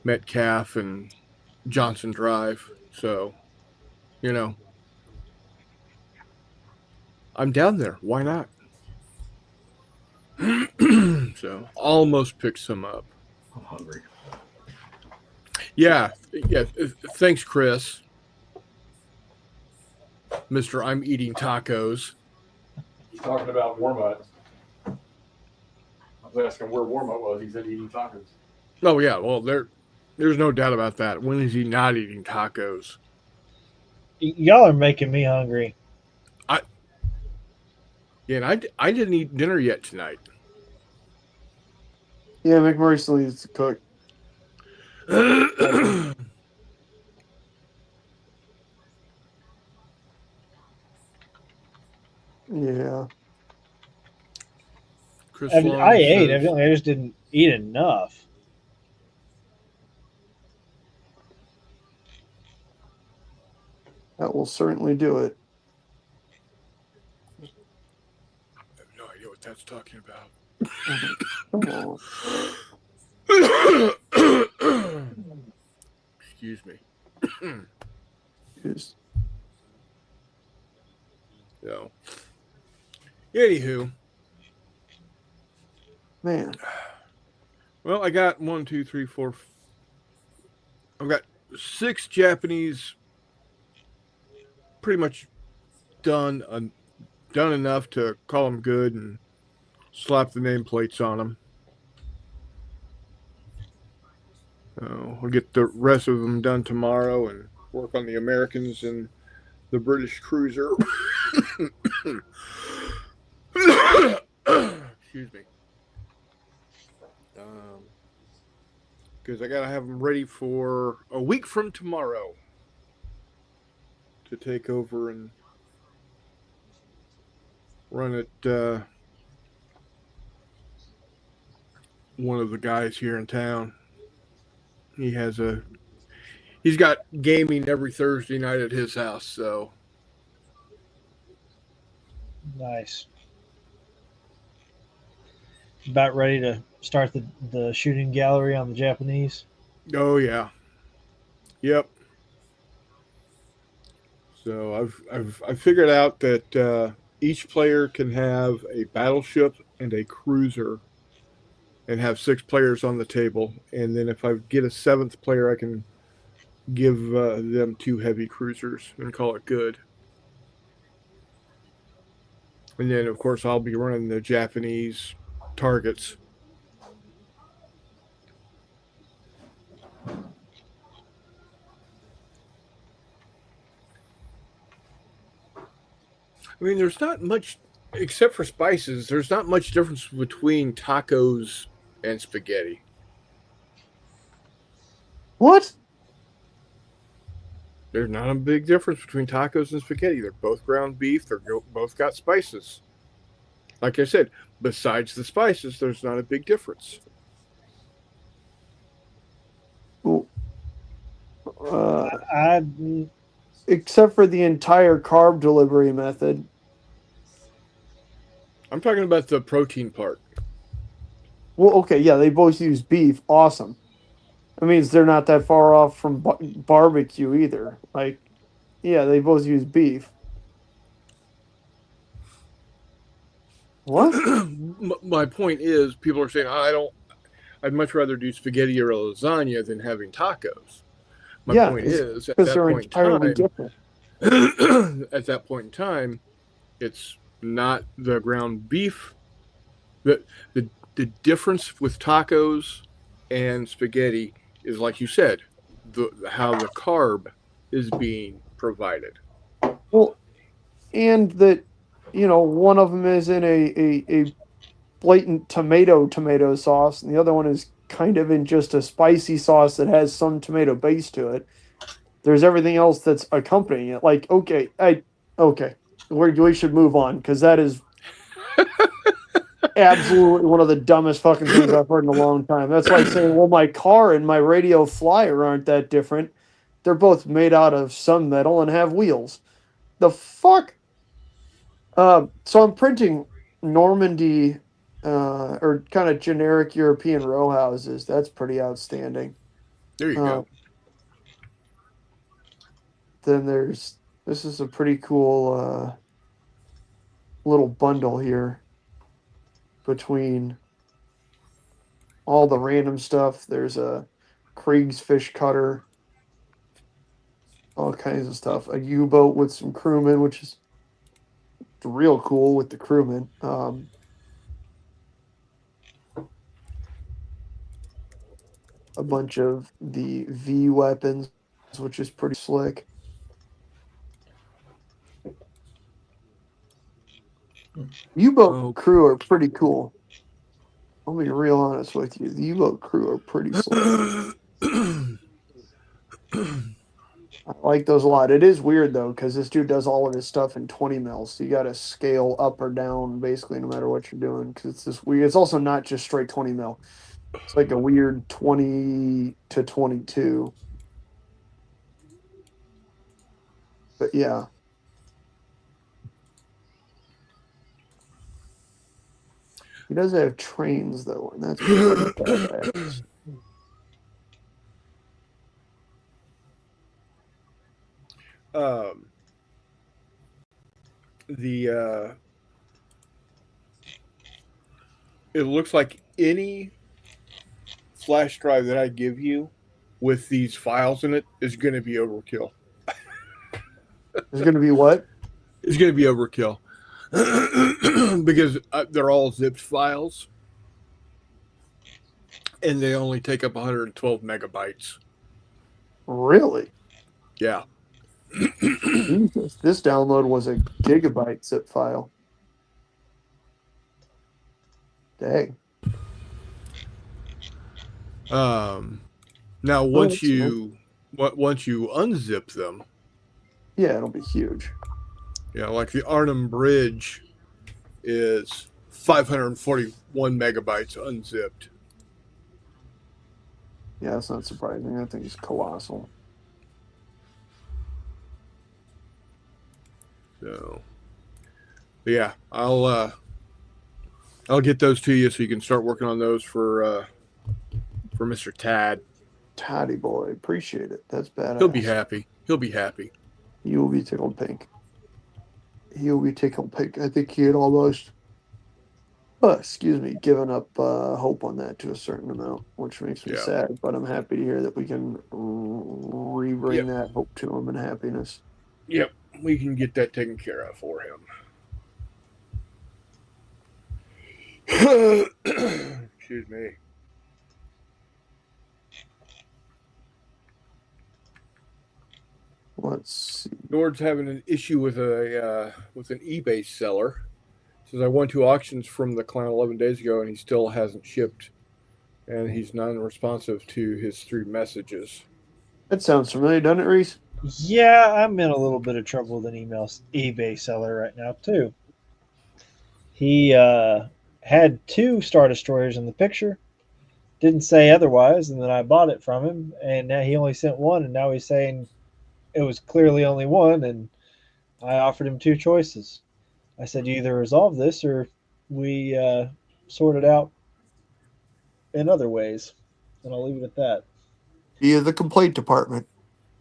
Metcalf and Johnson Drive. So, I'm down there. Why not? So, almost picked some up. I'm hungry. Yeah. Thanks, Chris. Mr. I'm eating tacos. Talking about Warmutt. I was asking where Warmutt was. He said eating tacos. Oh yeah, well there's no doubt about that. When is he not eating tacos? Y'all are making me hungry. Yeah, and I didn't eat dinner yet tonight. Yeah, McMurray still needs to cook. Yeah. Chris I Long ate. says- Evidently, I just didn't eat enough. That will certainly do it. I have no idea what that's talking about. Come on. Excuse me. Just- So, anywho, man. well, I got 1, 2, 3, 4. I've got 6 Japanese, pretty much done enough to call them good and slap the nameplates on them. So I'll get the rest of them done tomorrow, and work on the Americans and the British cruiser. Excuse me. Because I got to have them ready for a week from tomorrow to take over and run it. One of the guys here in town. He's got gaming every Thursday night at his house, so Nice. About ready to start the shooting gallery on the Japanese. oh yeah. Yep. So I've figured out that each player can have a battleship and a cruiser and have 6 players on the table, and then if I get a 7th player I can give them 2 heavy cruisers and call it good. And then, of course, I'll be running the Japanese targets. I mean, there's not much, except for spices, there's not much difference between tacos and spaghetti. What? There's not a big difference between tacos and spaghetti. They're both ground beef. Both got spices. Like I said, besides the spices, there's not a big difference. I Except for the entire carb delivery method. I'm talking about the protein part. Well, okay, yeah, they both use beef. Awesome. That means they're not that far off from barbecue either. Like, yeah, they both use beef. What? My point is, people are saying, I'd much rather do spaghetti or a lasagna than having tacos. My point is, at because that they're point entirely in different. time, at that point in time, it's not the ground beef. The difference with tacos and spaghetti is, like you said, how the carb is being provided. Well, and that, one of them is in a blatant tomato sauce, and the other one is kind of in just a spicy sauce that has some tomato base to it. There's everything else that's accompanying it. Like, okay, we should move on because that is absolutely one of the dumbest fucking things I've heard in a long time. That's like saying, well, my car and my radio flyer aren't that different. They're both made out of some metal and have wheels. The fuck? So I'm printing Normandy or kind of generic European row houses. That's pretty outstanding. There you go. Then this is a pretty cool little bundle here between all the random stuff. There's a Krieg's fish cutter, all kinds of stuff. A U-boat with some crewmen, which is real cool with the crewmen. A bunch of the V weapons, which is pretty slick. U-boat crew are pretty cool. I'll be real honest with you. The U-boat crew are pretty slick. I like those a lot. It is weird though, because this dude does all of his stuff in 20 mils. So you got to scale up or down basically no matter what you're doing. Because it's this weird. It's also not just straight 20 mil. It's like a weird 20 to 22. But yeah. He does have trains though, and that's badass. It looks like any flash drive that I give you with these files in it is going to be overkill. It's going to be what? It's going to be overkill. Because they're all zipped files and they only take up 112 megabytes. Really? Yeah. Jesus, this download was a gigabyte zip file. Dang. Now Oh, once that's nice. you unzip them, Yeah, it'll be huge. like the Arnhem Bridge is 541 megabytes unzipped. Yeah, that's not surprising. That thing is colossal. So, but yeah, I'll get those to you so you can start working on those for Mr. Tad. Toddy boy, appreciate it. That's badass. He'll be happy. He'll be happy. He will be tickled pink. He'll be tickled pink. I think he had almost, given up hope on that to a certain amount, which makes me Yeah. sad. But I'm happy to hear that we can re-bring Yep. that hope to him and happiness. Yep, we can get that taken care of for him. Excuse me. Let's see. Nord's having an issue with an eBay seller. Says I won 2 auctions from the clown 11 days ago, and he still hasn't shipped, and he's non-responsive to his 3 messages. That sounds familiar, doesn't it, Reese? Yeah, I'm in a little bit of trouble with an eBay seller right now too. He had 2 Star Destroyers in the picture, didn't say otherwise, and then I bought it from him, and now he only sent 1, and now he's saying it was clearly only 1, and I offered him 2 choices. I said, you either resolve this or we sort it out in other ways, and I'll leave it at that. Via the complaint department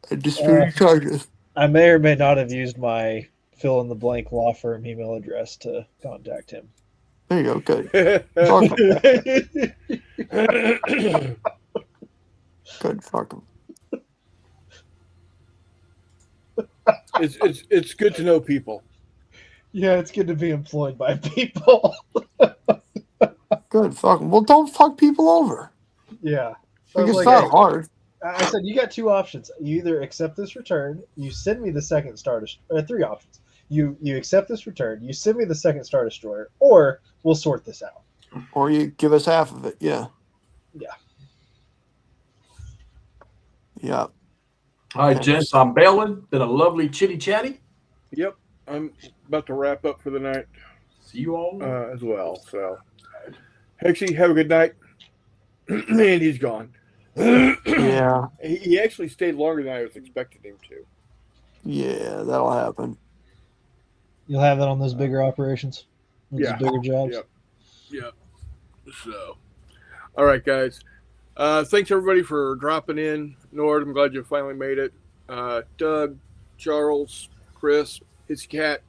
and disputing charges. I may or may not have used my fill-in-the-blank law firm email address to contact him. There you go. Good. Fuck him. Good. Fuck him. It's good to know people. Yeah, it's good to be employed by people. Good. Fuck him. Well, don't fuck people over. Yeah. Like, it's like, not hard. I said, you got 2 options. You either accept this return, you send me the second Star Destroyer, 3 options. You accept this return, you send me the second Star Destroyer, or we'll sort this out. Or you give us half of it. Yeah. Yeah. Yeah. All right, gents, I'm bailing. Been a lovely chitty chatty. Yep, I'm about to wrap up for the night. See you all as well. So, Hexy, have a good night. And he's gone. Yeah. He actually stayed longer than I was expecting him to. Yeah, that'll happen. You'll have that on those bigger operations, those Yeah. bigger jobs. Yep. So, all right, guys. Thanks everybody for dropping in. Nord, I'm glad you finally made it. Doug, Charles, Chris, His Cat,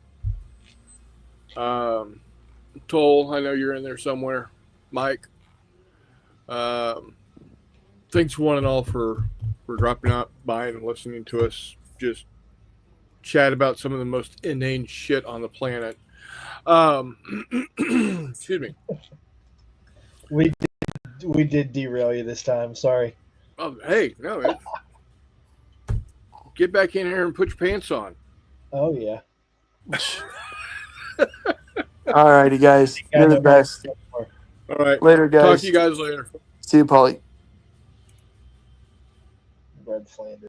Toll, I know you're in there somewhere. Mike. Thanks one and all for dropping out by and listening to us just chat about some of the most inane shit on the planet. Excuse me. We did derail you this time. Sorry. Oh, hey, no. Get back in here and put your pants on. Oh yeah. All righty, guys. You're the best. All right. Later, guys. Talk to you guys later. See you, Polly. Red Flanders.